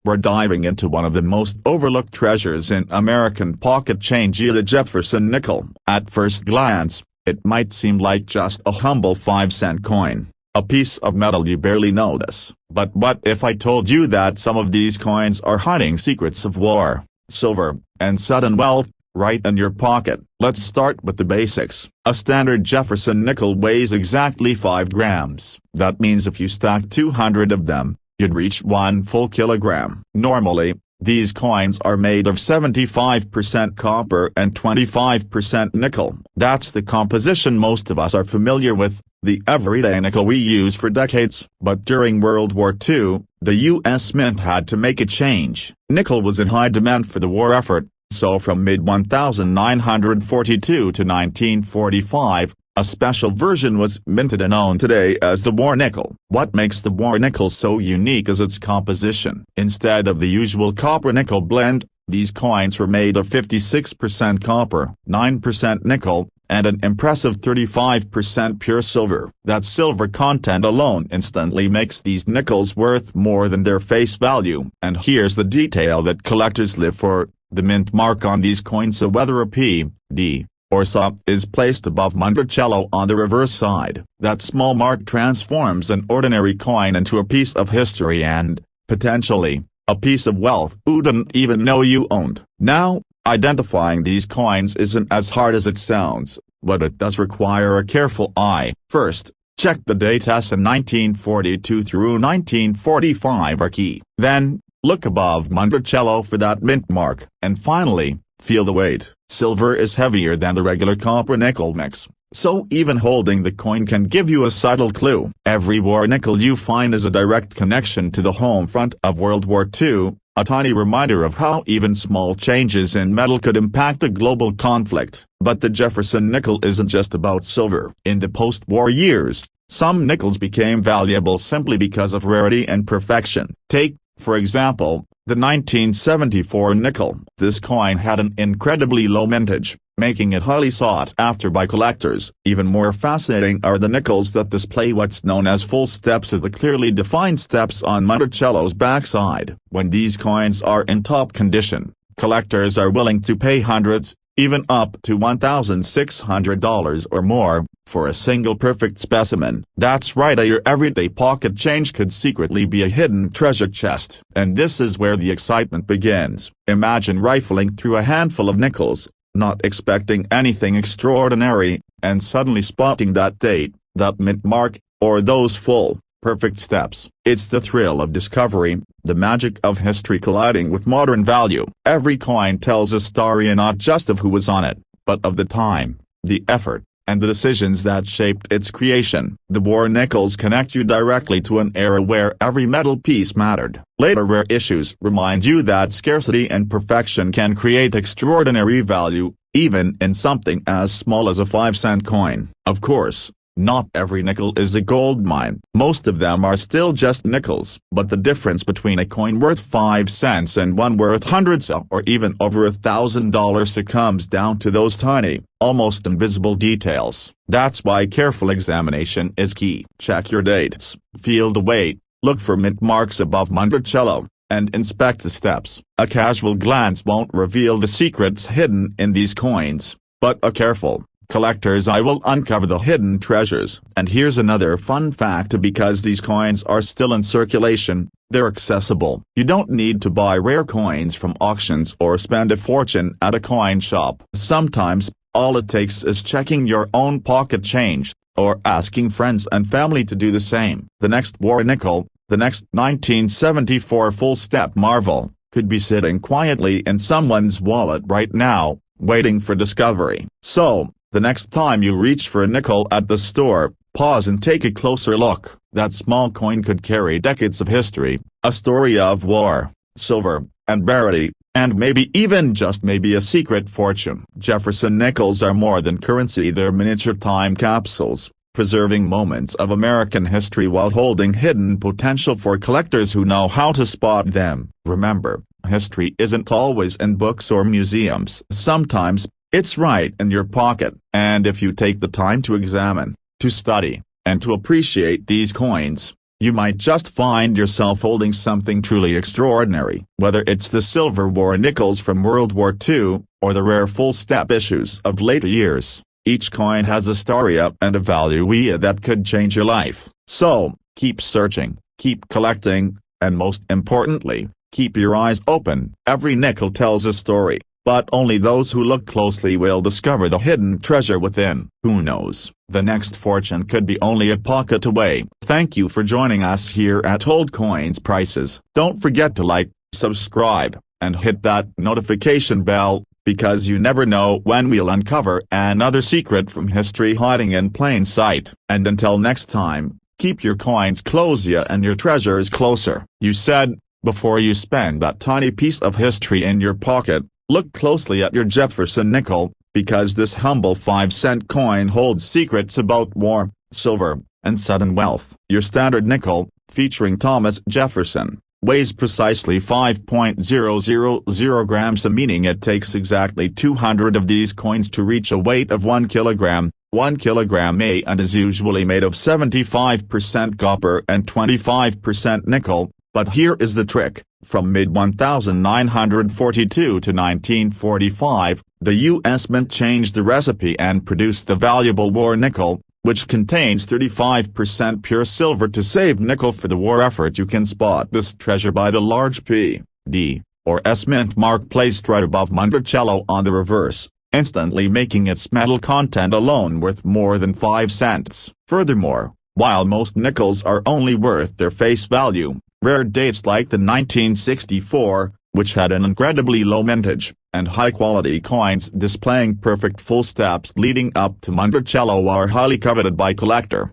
We're diving into one of the most overlooked treasures in American pocket change, the Jefferson nickel. At first glance, it might seem like just a humble 5-cent coin, a piece of metal you barely notice. But what if I told you that some of these coins are hiding secrets of war, silver, and sudden wealth, right in your pocket? Let's start with the basics. A standard Jefferson nickel weighs exactly 5 grams. That means if you stack 200 of them, you'd reach 1 full kilogram. Normally, These coins are made of 75% copper and 25% nickel. That's the composition most of us are familiar with, the everyday nickel we use for decades. But during World War II, the U.S. Mint had to make a change. Nickel was in high demand for the war effort, so from mid-1942 to 1945, a special version was minted and known today as the war nickel. What makes the war nickel so unique is its composition. Instead of the usual copper-nickel blend, these coins were made of 56% copper, 9% nickel, and an impressive 35% pure silver. That silver content alone instantly makes these nickels worth more than their face value. And here's the detail that collectors live for: the mint mark on these coins, so whether a P, D, or SA, is placed above Monticello on the reverse side. That small mark transforms an ordinary coin into a piece of history and, potentially, a piece of wealth you didn't even know you owned. Now, identifying these coins isn't as hard as it sounds, but it does require a careful eye. First, check the dates. In 1942 through 1945 are key. Then, look above Monticello for that mint mark. And finally, feel the weight. Silver is heavier than the regular copper-nickel mix, so even holding the coin can give you a subtle clue. Every war nickel you find is a direct connection to the home front of World War II, a tiny reminder of how even small changes in metal could impact a global conflict. But the Jefferson nickel isn't just about silver. In the post-war years, some nickels became valuable simply because of rarity and perfection. Take, for example, the 1974 nickel. This coin had an incredibly low mintage, making it highly sought after by collectors. Even more fascinating are the nickels that display what's known as full steps, the clearly defined steps on Monticello's backside. When these coins are in top condition, collectors are willing to pay hundreds, even up to $1,600 or more, for a single perfect specimen. That's right, your everyday pocket change could secretly be a hidden treasure chest. And this is where the excitement begins. Imagine rifling through a handful of nickels, not expecting anything extraordinary, and suddenly spotting that date, that mint mark, or those full, perfect steps. It's the thrill of discovery, the magic of history colliding with modern value. Every coin tells a story not just of who was on it, but of the time, the effort, and the decisions that shaped its creation. The war nickels connect you directly to an era where every metal piece mattered. Later rare issues remind you that scarcity and perfection can create extraordinary value, even in something as small as a 5-cent coin. Of course, not every nickel is a gold mine. Most of them are still just nickels. But the difference between a coin worth 5 cents and one worth hundreds or even over $1,000 comes down to those tiny, almost invisible details. That's why careful examination is key. Check your dates, feel the weight, look for mint marks above Monticello, and inspect the steps. A casual glance won't reveal the secrets hidden in these coins, but a careful collector's eye will uncover the hidden treasures. And here's another fun fact: because these coins are still in circulation, they're accessible. You don't need to buy rare coins from auctions or spend a fortune at a coin shop. Sometimes, all it takes is checking your own pocket change, or asking friends and family to do the same. The next war nickel, the next 1974 full-step marvel, could be sitting quietly in someone's wallet right now, waiting for discovery. So, the next time you reach for a nickel at the store, pause and take a closer look. That small coin could carry decades of history, a story of war, silver, and rarity, and maybe even just maybe a secret fortune. Jefferson nickels are more than currency, they're miniature time capsules, preserving moments of American history while holding hidden potential for collectors who know how to spot them. Remember, history isn't always in books or museums. Sometimes, it's right in your pocket. And if you take the time to examine, to study, and to appreciate these coins, you might just find yourself holding something truly extraordinary. Whether it's the silver war nickels from World War II, or the rare full-step issues of later years, each coin has a story and a value that could change your life. So, keep searching, keep collecting, and most importantly, keep your eyes open. Every nickel tells a story, but only those who look closely will discover the hidden treasure within. Who knows, the next fortune could be only a pocket away. Thank you for joining us here at Old Coins Prices. Don't forget to like, subscribe, and hit that notification bell, because you never know when we'll uncover another secret from history hiding in plain sight. And until next time, keep your coins close ya and your treasures closer. You said, before you spend that tiny piece of history in your pocket, look closely at your Jefferson nickel, because this humble 5-cent coin holds secrets about war, silver, and sudden wealth. Your standard nickel, featuring Thomas Jefferson, weighs precisely 5.000 grams, meaning it takes exactly 200 of these coins to reach a weight of 1 kilogram. 1 kilogram and is usually made of 75% copper and 25% nickel, but here is the trick. From mid-1942 to 1945, the U.S. Mint changed the recipe and produced the valuable war nickel, which contains 35% pure silver to save nickel for the war effort. You can spot this treasure by the large P, D, or S mint mark placed right above Monticello on the reverse, instantly making its metal content alone worth more than 5 cents. Furthermore, while most nickels are only worth their face value, rare dates like the 1964, which had an incredibly low mintage, and high-quality coins displaying perfect full steps leading up to Monticello are highly coveted by collectors,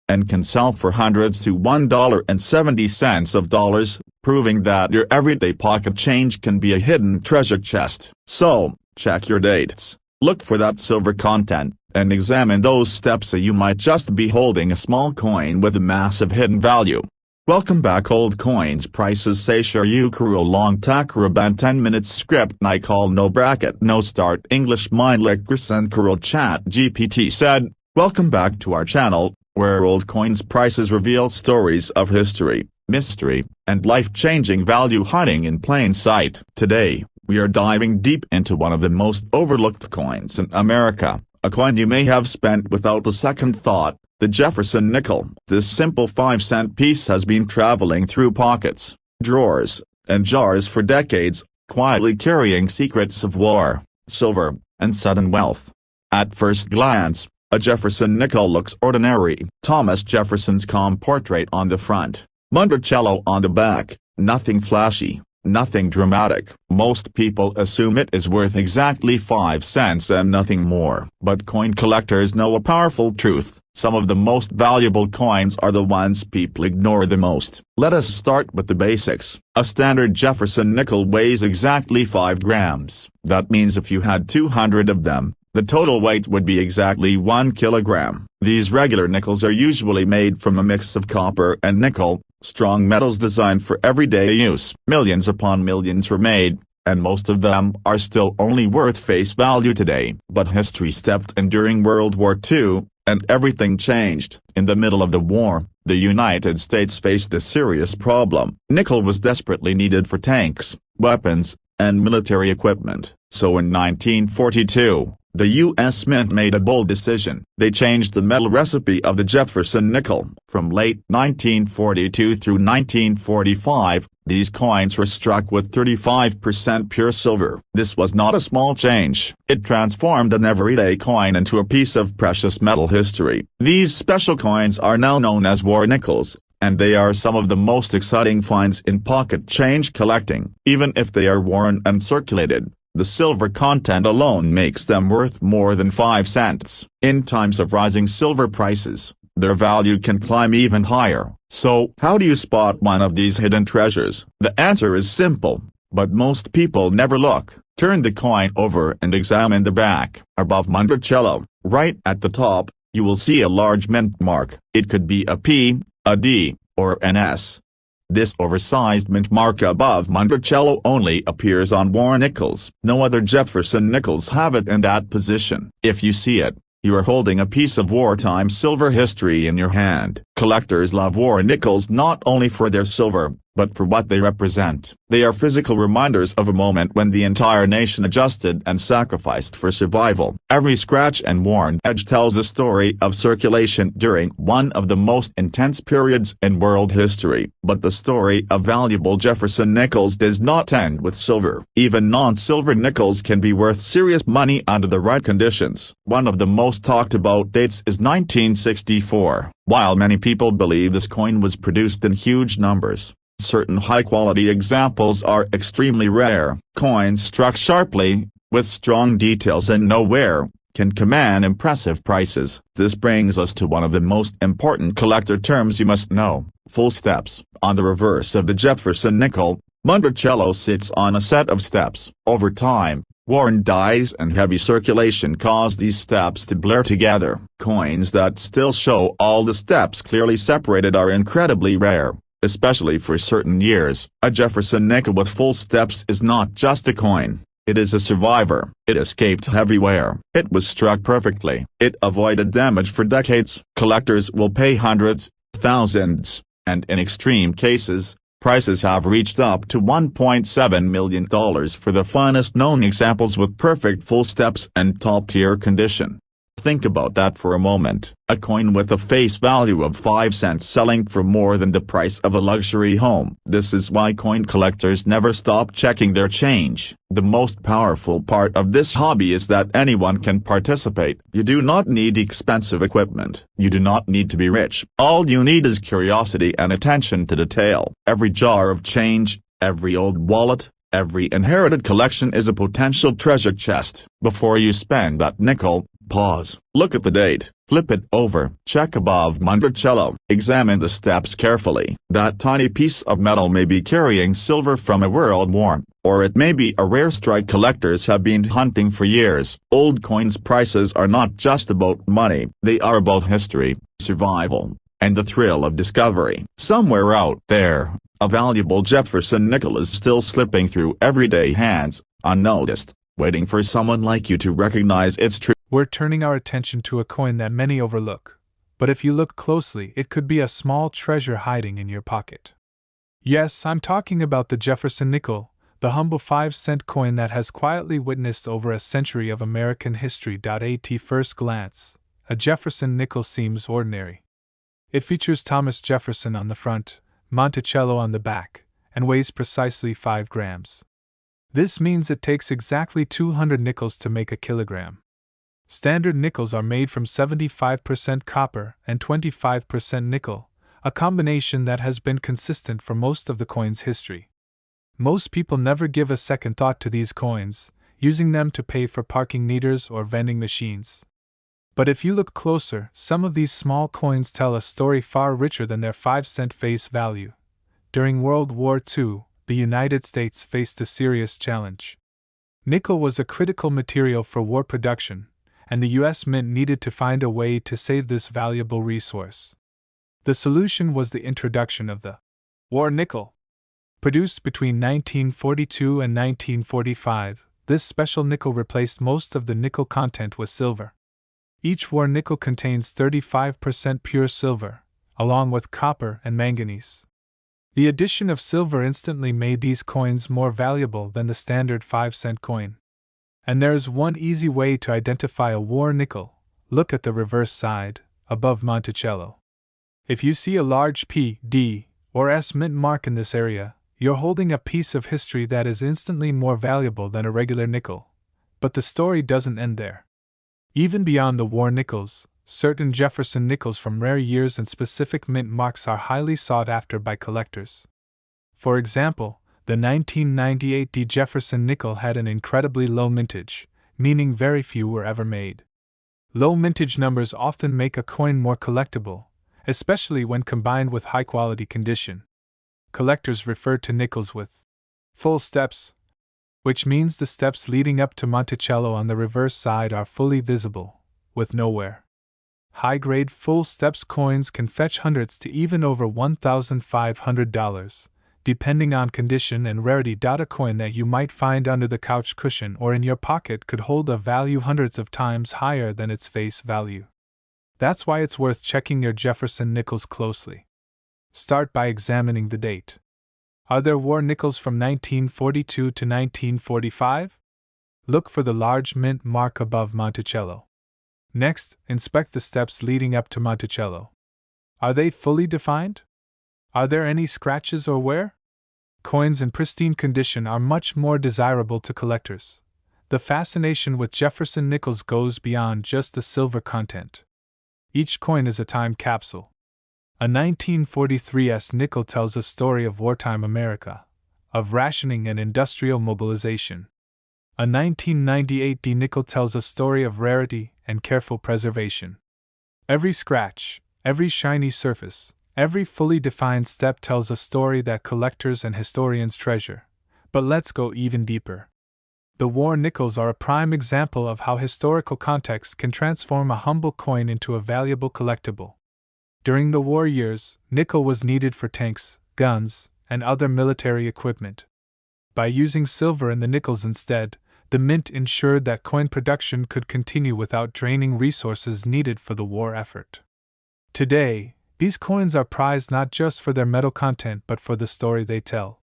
and can sell for hundreds to $1.70, proving that your everyday pocket change can be a hidden treasure chest. So, check your dates, look for that silver content, and examine those steps, so you might just be holding a small coin with a massive hidden value. Welcome back. Old coins prices say sure you kuro long takaraban 10 minutes script I call no bracket no start English mind and kuro chat GPT said, welcome back to our channel, where old coins prices reveal stories of history, mystery, and life-changing value hiding in plain sight. Today, we are diving deep into one of the most overlooked coins in America, a coin you may have spent without a second thought. The Jefferson nickel. This simple 5-cent piece has been traveling through pockets, drawers, and jars for decades, quietly carrying secrets of war, silver, and sudden wealth. At first glance, a Jefferson nickel looks ordinary. Thomas Jefferson's calm portrait on the front, Monticello on the back, nothing flashy, nothing dramatic. Most people assume it is worth exactly 5 cents and nothing more. But coin collectors know a powerful truth. Some of the most valuable coins are the ones people ignore the most. Let us start with the basics. A standard Jefferson nickel weighs exactly 5 grams. That means if you had 200 of them, the total weight would be exactly 1 kilogram. These regular nickels are usually made from a mix of copper and nickel, strong metals designed for everyday use. Millions upon millions were made, and most of them are still only worth face value today. But history stepped in during World War II, and everything changed. In the middle of the war, the United States faced a serious problem. Nickel was desperately needed for tanks, weapons, and military equipment. So in 1942, the U.S. Mint made a bold decision. They changed the metal recipe of the Jefferson nickel. From late 1942 through 1945, these coins were struck with 35% pure silver. This was not a small change. It transformed an everyday coin into a piece of precious metal history. These special coins are now known as war nickels, and they are some of the most exciting finds in pocket change collecting. Even if they are worn and circulated, the silver content alone makes them worth more than 5 cents. In times of rising silver prices, their value can climb even higher. So, how do you spot one of these hidden treasures? The answer is simple, but most people never look. Turn the coin over and examine the back. Above Monticello, right at the top, you will see a large mint mark. It could be a P, a D, or an S. This oversized mint mark above Monticello only appears on war nickels. No other Jefferson nickels have it in that position. If you see it, you are holding a piece of wartime silver history in your hand. Collectors love war nickels not only for their silver, but for what they represent. They are physical reminders of a moment when the entire nation adjusted and sacrificed for survival. Every scratch and worn edge tells a story of circulation during one of the most intense periods in world history. But the story of valuable Jefferson nickels does not end with silver. Even non-silver nickels can be worth serious money under the right conditions. One of the most talked about dates is 1964. While many people believe this coin was produced in huge numbers, certain high-quality examples are extremely rare. Coins struck sharply, with strong details and no wear, can command impressive prices. This brings us to one of the most important collector terms you must know: full steps. On the reverse of the Jefferson nickel, Monticello sits on a set of steps. Over time, worn dies and heavy circulation cause these steps to blur together. Coins that still show all the steps clearly separated are incredibly rare, especially for certain years. A Jefferson nickel with full steps is not just a coin. It is a survivor. It escaped heavy wear. It was struck perfectly. It avoided damage for decades. Collectors will pay hundreds, thousands, and in extreme cases, prices have reached up to $1.7 million for the finest known examples with perfect full steps and top-tier condition. Think about that for a moment. A coin with a face value of 5 cents selling for more than the price of a luxury home. This is why coin collectors never stop checking their change. The most powerful part of this hobby is that anyone can participate. You do not need expensive equipment. You do not need to be rich. All you need is curiosity and attention to detail. Every jar of change, every old wallet, every inherited collection is a potential treasure chest. Before you spend that nickel, pause, look at the date, flip it over, check above Monticello, examine the steps carefully. That tiny piece of metal may be carrying silver from a world war, or it may be a rare strike collectors have been hunting for years. Old coins prices are not just about money, they are about history, survival, and the thrill of discovery. Somewhere out there, a valuable Jefferson nickel is still slipping through everyday hands, unnoticed, waiting for someone like you to recognize its truth. We're turning our attention to a coin that many overlook, but if you look closely, it could be a small treasure hiding in your pocket. Yes, I'm talking about the Jefferson nickel, the humble 5-cent coin that has quietly witnessed over a century of American history. At first glance, a Jefferson nickel seems ordinary. It features Thomas Jefferson on the front, Monticello on the back, and weighs precisely 5 grams. This means it takes exactly 200 nickels to make a kilogram. Standard nickels are made from 75% copper and 25% nickel, a combination that has been consistent for most of the coin's history. Most people never give a second thought to these coins, using them to pay for parking meters or vending machines. But if you look closer, some of these small coins tell a story far richer than their 5-cent face value. During World War II, the United States faced a serious challenge. Nickel was a critical material for war production, and the U.S. Mint needed to find a way to save this valuable resource. The solution was the introduction of the war nickel. Produced between 1942 and 1945, this special nickel replaced most of the nickel content with silver. Each war nickel contains 35% pure silver, along with copper and manganese. The addition of silver instantly made these coins more valuable than the standard 5-cent coin. And there's one easy way to identify a war nickel: look at the reverse side, above Monticello. If you see a large P, D, or S mint mark in this area, you're holding a piece of history that is instantly more valuable than a regular nickel. But the story doesn't end there. Even beyond the war nickels, certain Jefferson nickels from rare years and specific mint marks are highly sought after by collectors. For example, the 1998 Jefferson nickel had an incredibly low mintage, meaning very few were ever made. Low mintage numbers often make a coin more collectible, especially when combined with high-quality condition. Collectors refer to nickels with full steps, which means the steps leading up to Monticello on the reverse side are fully visible, with no wear. High-grade full steps coins can fetch hundreds to even over $1,500, depending on condition and rarity. A coin that you might find under the couch cushion or in your pocket could hold a value hundreds of times higher than its face value. That's why it's worth checking your Jefferson nickels closely. Start by examining the date. Are there war nickels from 1942 to 1945? Look for the large mint mark above Monticello. Next, inspect the steps leading up to Monticello. Are they fully defined? Are there any scratches or wear? Coins in pristine condition are much more desirable to collectors. The fascination with Jefferson nickels goes beyond just the silver content. Each coin is a time capsule. A 1943 nickel tells a story of wartime America, of rationing and industrial mobilization. A 1998 nickel tells a story of rarity and careful preservation. Every scratch, every shiny surface, every fully defined step tells a story that collectors and historians treasure. But let's go even deeper. The war nickels are a prime example of how historical context can transform a humble coin into a valuable collectible. During the war years, nickel was needed for tanks, guns, and other military equipment. By using silver in the nickels instead, the mint ensured that coin production could continue without draining resources needed for the war effort. Today, these coins are prized not just for their metal content but for the story they tell.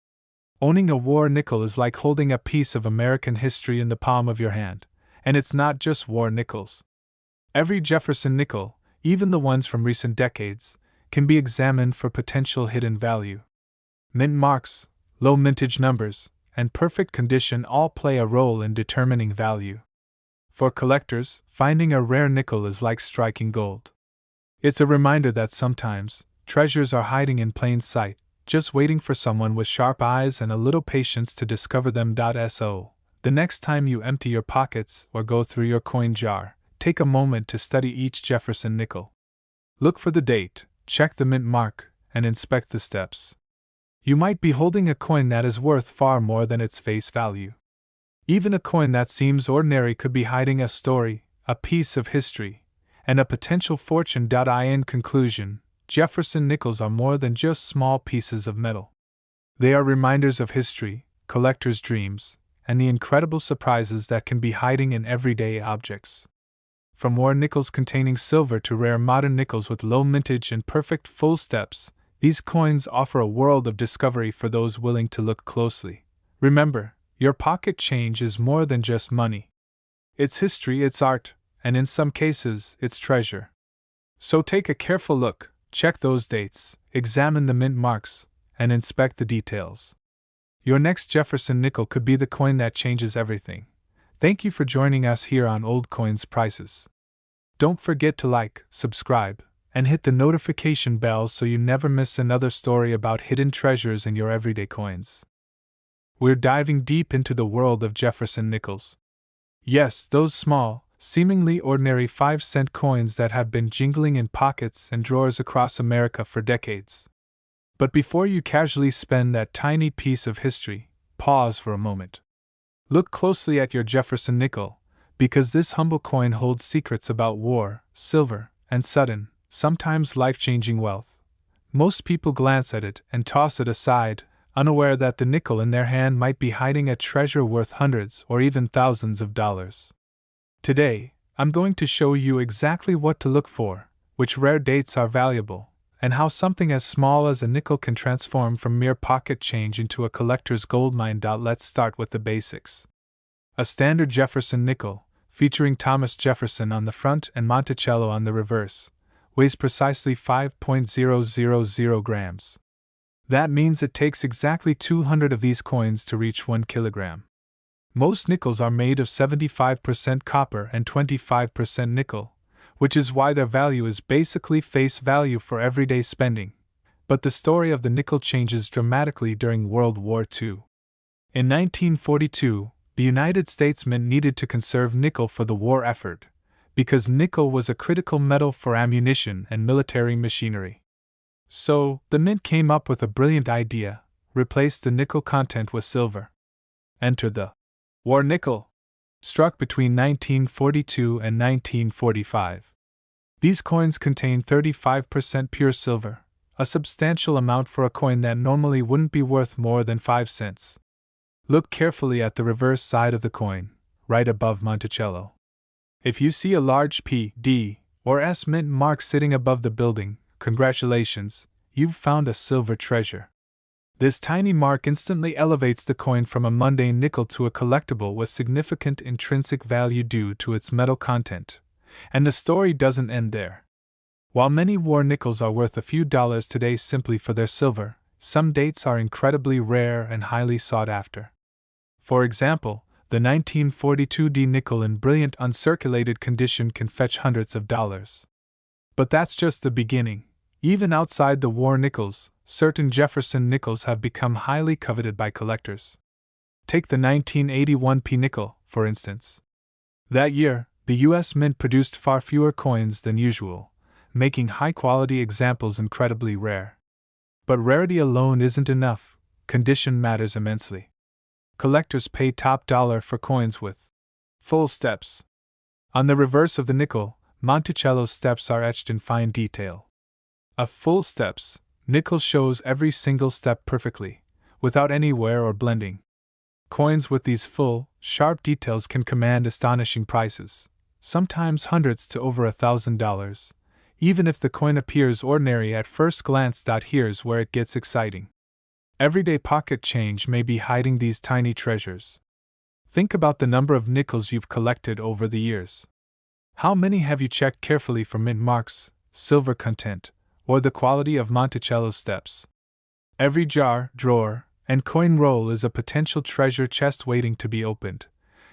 Owning a war nickel is like holding a piece of American history in the palm of your hand, and it's not just war nickels. Every Jefferson nickel, even the ones from recent decades, can be examined for potential hidden value. Mint marks, low mintage numbers, and perfect condition all play a role in determining value. For collectors, finding a rare nickel is like striking gold. It's a reminder that sometimes, treasures are hiding in plain sight, just waiting for someone with sharp eyes and a little patience to discover them. So, the next time you empty your pockets or go through your coin jar, take a moment to study each Jefferson nickel. Look for the date, check the mint mark, and inspect the steps. You might be holding a coin that is worth far more than its face value. Even a coin that seems ordinary could be hiding a story, a piece of history, and a potential fortune. In conclusion, Jefferson nickels are more than just small pieces of metal. They are reminders of history, collectors' dreams, and the incredible surprises that can be hiding in everyday objects. From war nickels containing silver to rare modern nickels with low mintage and perfect full steps, these coins offer a world of discovery for those willing to look closely. Remember, your pocket change is more than just money. It's history, it's art, and in some cases, it's treasure. So take a careful look, check those dates, examine the mint marks, and inspect the details. Your next Jefferson nickel could be the coin that changes everything. Thank you for joining us here on Old Coins Prices. Don't forget to like, subscribe, and hit the notification bell so you never miss another story about hidden treasures in your everyday coins. We're diving deep into the world of Jefferson nickels. Yes, those small, seemingly ordinary 5-cent coins that have been jingling in pockets and drawers across America for decades. But before you casually spend that tiny piece of history, pause for a moment. Look closely at your Jefferson nickel, because this humble coin holds secrets about war, silver, and sudden, sometimes life-changing wealth. Most people glance at it and toss it aside, unaware that the nickel in their hand might be hiding a treasure worth hundreds or even thousands of dollars. Today, I'm going to show you exactly what to look for, which rare dates are valuable, and how something as small as a nickel can transform from mere pocket change into a collector's goldmine. Let's start with the basics. A standard Jefferson nickel, featuring Thomas Jefferson on the front and Monticello on the reverse, weighs precisely 5.000 grams. That means it takes exactly 200 of these coins to reach 1 kilogram. Most nickels are made of 75% copper and 25% nickel, which is why their value is basically face value for everyday spending. But the story of the nickel changes dramatically during World War II. In 1942, the United States Mint needed to conserve nickel for the war effort, because nickel was a critical metal for ammunition and military machinery. So, the Mint came up with a brilliant idea: replace the nickel content with silver. Enter the war nickel, struck between 1942 and 1945. These coins contain 35% pure silver, a substantial amount for a coin that normally wouldn't be worth more than 5 cents. Look carefully at the reverse side of the coin, right above Monticello. If you see a large P, D, or S mint mark sitting above the building, congratulations, you've found a silver treasure. This tiny mark instantly elevates the coin from a mundane nickel to a collectible with significant intrinsic value due to its metal content. And the story doesn't end there. While many war nickels are worth a few dollars today simply for their silver, some dates are incredibly rare and highly sought after. For example, the 1942 D nickel in brilliant uncirculated condition can fetch hundreds of dollars. But that's just the beginning. Even outside the war nickels, certain Jefferson nickels have become highly coveted by collectors. Take the 1981 P nickel, for instance. That year, the U.S. Mint produced far fewer coins than usual, making high-quality examples incredibly rare. But rarity alone isn't enough, condition matters immensely. Collectors pay top dollar for coins with full steps. On the reverse of the nickel, Monticello's steps are etched in fine detail. A full steps nickel shows every single step perfectly, without any wear or blending. Coins with these full, sharp details can command astonishing prices, sometimes hundreds to over $1,000, even if the coin appears ordinary at first glance. Here's where it gets exciting. Everyday pocket change may be hiding these tiny treasures. Think about the number of nickels you've collected over the years. How many have you checked carefully for mint marks, silver content, or the quality of Monticello's steps? Every jar, drawer, and coin roll is a potential treasure chest waiting to be opened.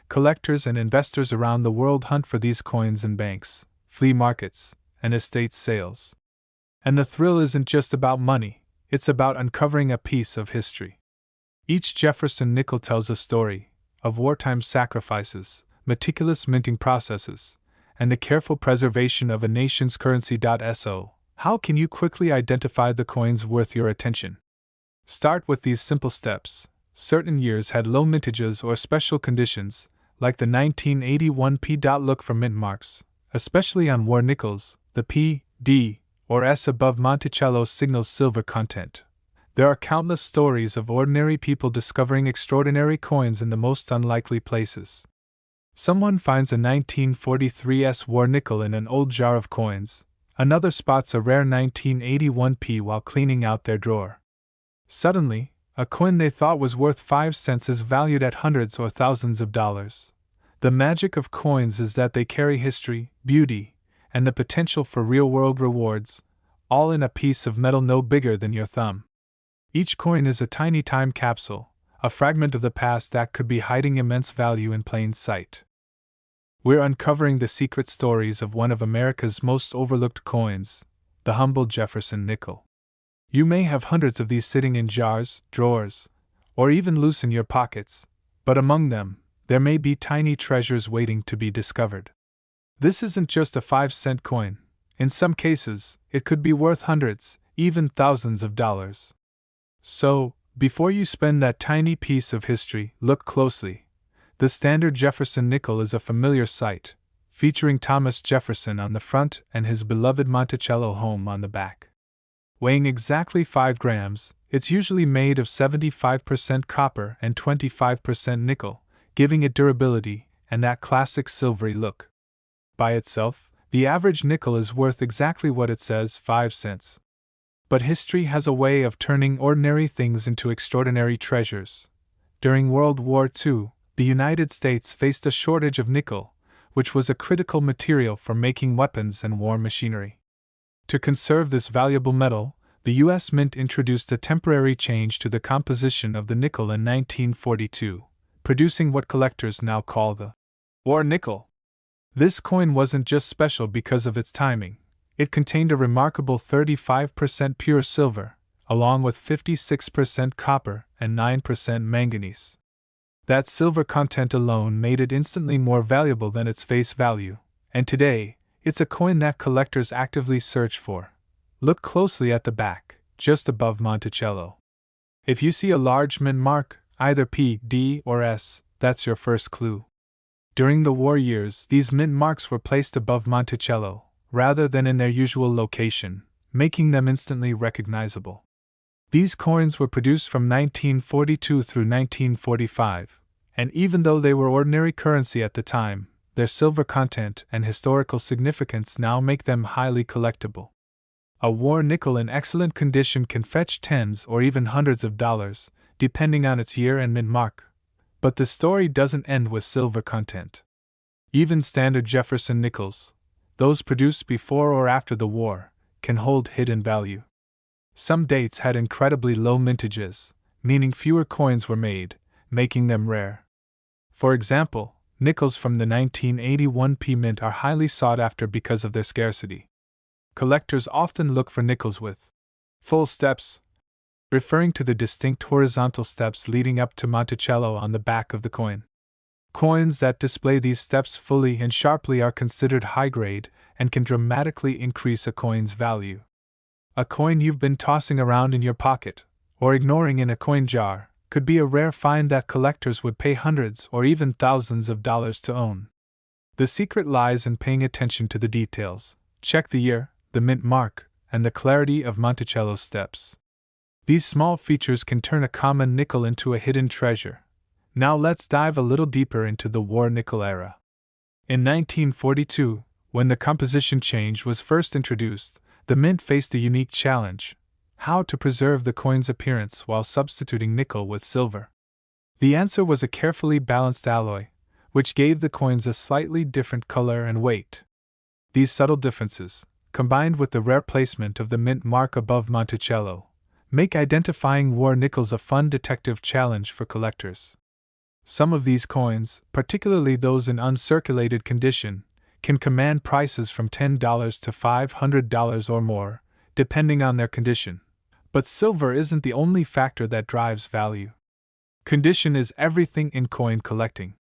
Collectors and investors around the world hunt for these coins in banks, flea markets, and estate sales. And the thrill isn't just about money, it's about uncovering a piece of history. Each Jefferson nickel tells a story of wartime sacrifices, meticulous minting processes, and the careful preservation of a nation's currency. So, how can you quickly identify the coins worth your attention? Start with these simple steps. Certain years had low mintages or special conditions, like the 1981 P. Look for mint marks, especially on war nickels. The P, D, or S above Monticello signals silver content. There are countless stories of ordinary people discovering extraordinary coins in the most unlikely places. Someone finds a 1943 S war nickel in an old jar of coins. Another spots a rare 1981 P while cleaning out their drawer. Suddenly, a coin they thought was worth 5 cents is valued at hundreds or thousands of dollars. The magic of coins is that they carry history, beauty, and the potential for real-world rewards, all in a piece of metal no bigger than your thumb. Each coin is a tiny time capsule, a fragment of the past that could be hiding immense value in plain sight. We're uncovering the secret stories of one of America's most overlooked coins, the humble Jefferson nickel. You may have hundreds of these sitting in jars, drawers, or even loose in your pockets, but among them, there may be tiny treasures waiting to be discovered. This isn't just a 5-cent coin. In some cases, it could be worth hundreds, even thousands of dollars. So, before you spend that tiny piece of history, look closely. The standard Jefferson nickel is a familiar sight, featuring Thomas Jefferson on the front and his beloved Monticello home on the back. Weighing exactly 5 grams, it's usually made of 75% copper and 25% nickel, giving it durability and that classic silvery look. By itself, the average nickel is worth exactly what it says, 5 cents. But history has a way of turning ordinary things into extraordinary treasures. During World War II, the United States faced a shortage of nickel, which was a critical material for making weapons and war machinery. To conserve this valuable metal, the U.S. Mint introduced a temporary change to the composition of the nickel in 1942, producing what collectors now call the war nickel. This coin wasn't just special because of its timing. It contained a remarkable 35% pure silver, along with 56% copper and 9% manganese. That silver content alone made it instantly more valuable than its face value, and today, it's a coin that collectors actively search for. Look closely at the back, just above Monticello. If you see a large mint mark, either P, D, or S, that's your first clue. During the war years, these mint marks were placed above Monticello, rather than in their usual location, making them instantly recognizable. These coins were produced from 1942 through 1945, and even though they were ordinary currency at the time, their silver content and historical significance now make them highly collectible. A war nickel in excellent condition can fetch tens or even hundreds of dollars, depending on its year and mint mark. But the story doesn't end with silver content. Even standard Jefferson nickels, those produced before or after the war, can hold hidden value. Some dates had incredibly low mintages, meaning fewer coins were made, making them rare. For example, nickels from the 1981 P mint are highly sought after because of their scarcity. Collectors often look for nickels with full steps, referring to the distinct horizontal steps leading up to Monticello on the back of the coin. Coins that display these steps fully and sharply are considered high grade and can dramatically increase a coin's value. A coin you've been tossing around in your pocket, or ignoring in a coin jar, could be a rare find that collectors would pay hundreds or even thousands of dollars to own. The secret lies in paying attention to the details. Check the year, the mint mark, and the clarity of Monticello's steps. These small features can turn a common nickel into a hidden treasure. Now let's dive a little deeper into the war nickel era. In 1942, when the composition change was first introduced, the mint faced a unique challenge: how to preserve the coin's appearance while substituting nickel with silver. The answer was a carefully balanced alloy, which gave the coins a slightly different color and weight. These subtle differences, combined with the rare placement of the mint mark above Monticello, make identifying war nickels a fun detective challenge for collectors. Some of these coins, particularly those in uncirculated condition, can command prices from $10 to $500 or more, depending on their condition. But silver isn't the only factor that drives value. Condition is everything in coin collecting.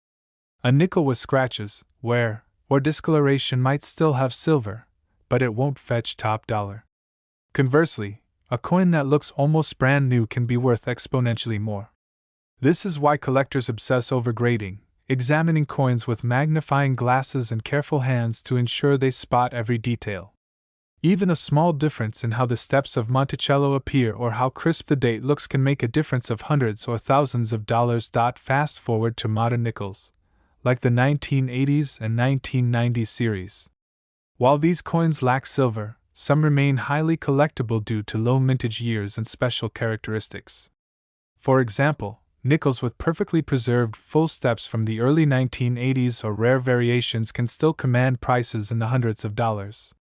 A nickel with scratches, wear, or discoloration might still have silver, but it won't fetch top dollar. Conversely, a coin that looks almost brand new can be worth exponentially more. This is why collectors obsess over grading, examining coins with magnifying glasses and careful hands to ensure they spot every detail. Even a small difference in how the steps of Monticello appear or how crisp the date looks can make a difference of hundreds or thousands of dollars. Fast forward to modern nickels, like the 1980s and 1990s series. While these coins lack silver, some remain highly collectible due to low mintage years and special characteristics. For example, nickels with perfectly preserved full steps from the early 1980s or rare variations can still command prices in the hundreds of dollars.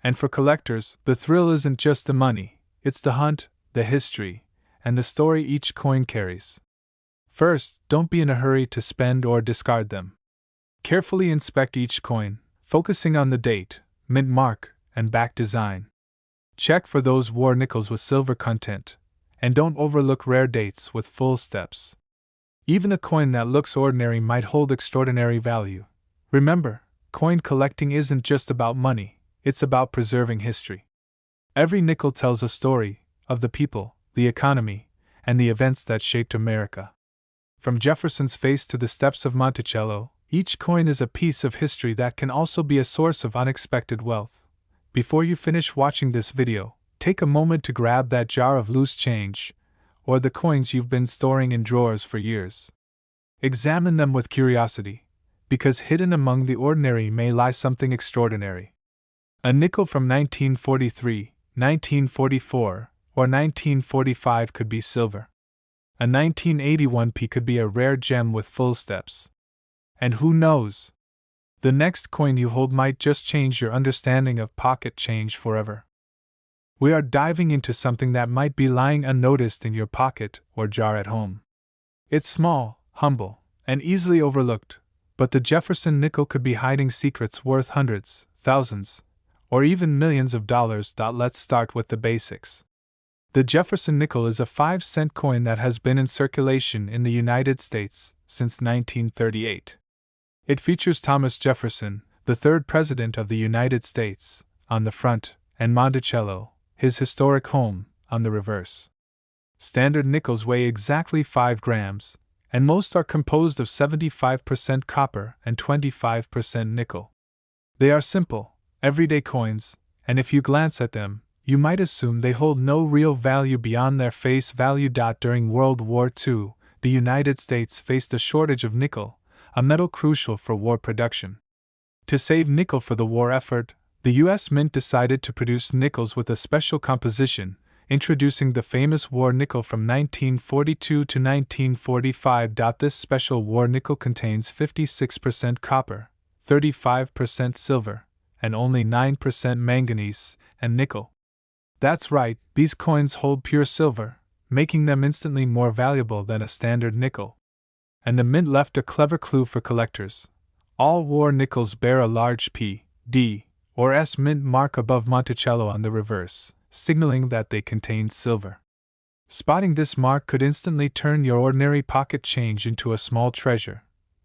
And for collectors, the thrill isn't just the money, it's the hunt, the history, and the story each coin carries. First, don't be in a hurry to spend or discard them. Carefully inspect each coin, focusing on the date, mint mark, and back design. Check for those war nickels with silver content, and don't overlook rare dates with full steps. Even a coin that looks ordinary might hold extraordinary value. Remember, coin collecting isn't just about money, it's about preserving history. Every nickel tells a story of the people, the economy, and the events that shaped America. From Jefferson's face to the steps of Monticello, each coin is a piece of history that can also be a source of unexpected wealth. Before you finish watching this video, take a moment to grab that jar of loose change, or the coins you've been storing in drawers for years. Examine them with curiosity, because hidden among the ordinary may lie something extraordinary. A nickel from 1943, 1944, or 1945 could be silver. A 1981 p could be a rare gem with full steps. And who knows? The next coin you hold might just change your understanding of pocket change forever. We are diving into something that might be lying unnoticed in your pocket or jar at home. It's small, humble, and easily overlooked, but the Jefferson nickel could be hiding secrets worth hundreds, thousands, or even millions of dollars. Let's start with the basics. The Jefferson nickel is a 5-cent coin that has been in circulation in the United States since 1938. It features Thomas Jefferson, the third President of the United States, on the front, and Monticello, his historic home, on the reverse. Standard nickels weigh exactly 5 grams, and most are composed of 75% copper and 25% nickel. They are simple, everyday coins, and if you glance at them, you might assume they hold no real value beyond their face value. During World War II, the United States faced a shortage of nickel, a metal crucial for war production. To save nickel for the war effort, the U.S. Mint decided to produce nickels with a special composition, introducing the famous war nickel from 1942 to 1945. This special war nickel contains 56% copper, 35% silver, and only 9% manganese and nickel. That's right, these coins hold pure silver, making them instantly more valuable than a standard nickel. And the mint left a clever clue for collectors. All war nickels bear a large P, D, or S mint mark above Monticello on the reverse, signaling that they contain silver. Spotting this mark could instantly turn your ordinary pocket change into a small treasure.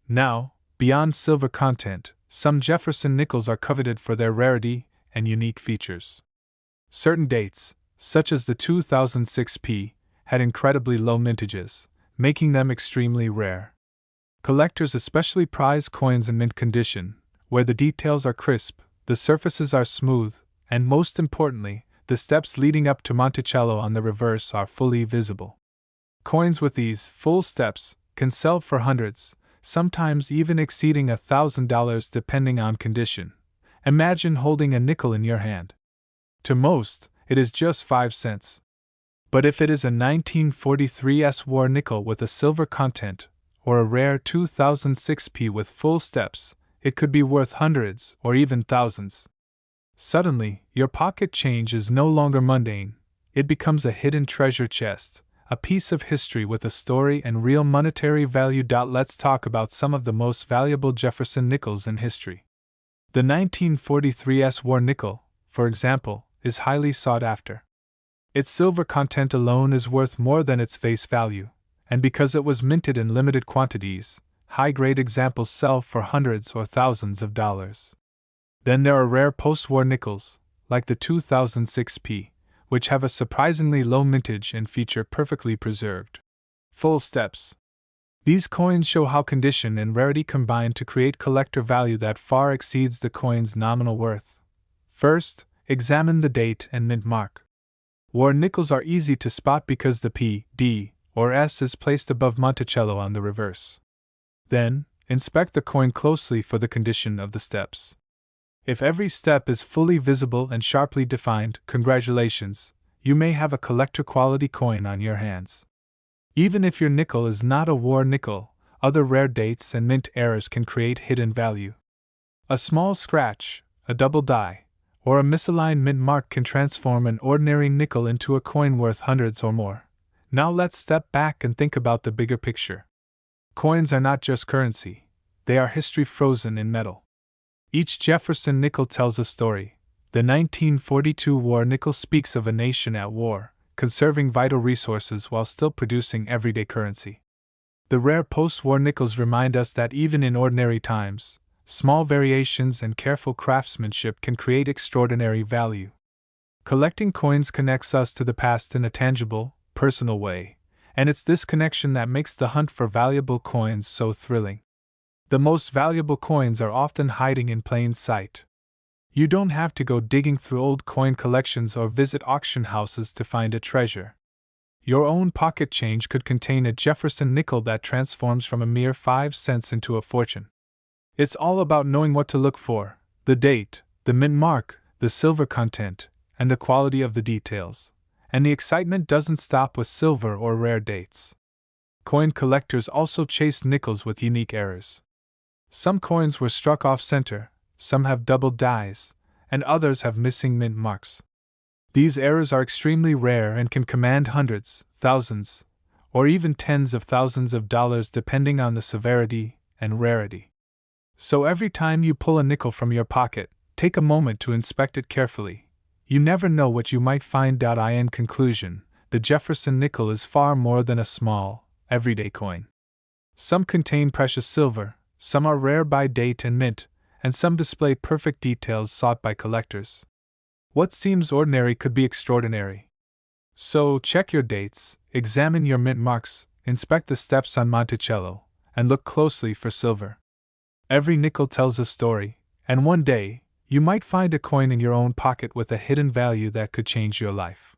Now, beyond silver content, some Jefferson nickels are coveted for their rarity and unique features. Certain dates, such as the 2006 P, had incredibly low mintages, making them extremely rare. Collectors especially prize coins in mint condition, where the details are crisp, the surfaces are smooth, and most importantly, the steps leading up to Monticello on the reverse are fully visible. Coins with these full steps can sell for hundreds, sometimes even exceeding $1,000 depending on condition. Imagine holding a nickel in your hand. To most, it is just 5 cents. But if it is a 1943 S war nickel with a silver content, or a rare 2006 P with full steps, it could be worth hundreds or even thousands. Suddenly, your pocket change is no longer mundane, it becomes a hidden treasure chest, a piece of history with a story and real monetary value. Let's talk about some of the most valuable Jefferson nickels in history. The 1943 S war nickel, for example, is highly sought after. Its silver content alone is worth more than its face value, and because it was minted in limited quantities, high-grade examples sell for hundreds or thousands of dollars. Then there are rare post-war nickels, like the 2006 P, which have a surprisingly low mintage and feature perfectly preserved full steps. These coins show how condition and rarity combine to create collector value that far exceeds the coin's nominal worth. First, examine the date and mint mark. War nickels are easy to spot because the P, D, or S is placed above Monticello on the reverse. Then, inspect the coin closely for the condition of the steps. If every step is fully visible and sharply defined, congratulations, you may have a collector-quality coin on your hands. Even if your nickel is not a war nickel, other rare dates and mint errors can create hidden value. A small scratch, a double die, or a misaligned mint mark can transform an ordinary nickel into a coin worth hundreds or more. Now let's step back and think about the bigger picture. Coins are not just currency, they are history frozen in metal. Each Jefferson nickel tells a story. The 1942 war nickel speaks of a nation at war, conserving vital resources while still producing everyday currency. The rare post-war nickels remind us that even in ordinary times, small variations and careful craftsmanship can create extraordinary value. Collecting coins connects us to the past in a tangible, personal way, and it's this connection that makes the hunt for valuable coins so thrilling. The most valuable coins are often hiding in plain sight. You don't have to go digging through old coin collections or visit auction houses to find a treasure. Your own pocket change could contain a Jefferson nickel that transforms from a mere 5 cents into a fortune. It's all about knowing what to look for: the date, the mint mark, the silver content, and the quality of the details. And the excitement doesn't stop with silver or rare dates. Coin collectors also chase nickels with unique errors. Some coins were struck off center, some have double dies, and others have missing mint marks. These errors are extremely rare and can command hundreds, thousands, or even tens of thousands of dollars depending on the severity and rarity. So every time you pull a nickel from your pocket, take a moment to inspect it carefully. You never know what you might find. In conclusion, the Jefferson nickel is far more than a small, everyday coin. Some contain precious silver, some are rare by date and mint, and some display perfect details sought by collectors. What seems ordinary could be extraordinary. So check your dates, examine your mint marks, inspect the steps on Monticello, and look closely for silver. Every nickel tells a story, and one day, you might find a coin in your own pocket with a hidden value that could change your life.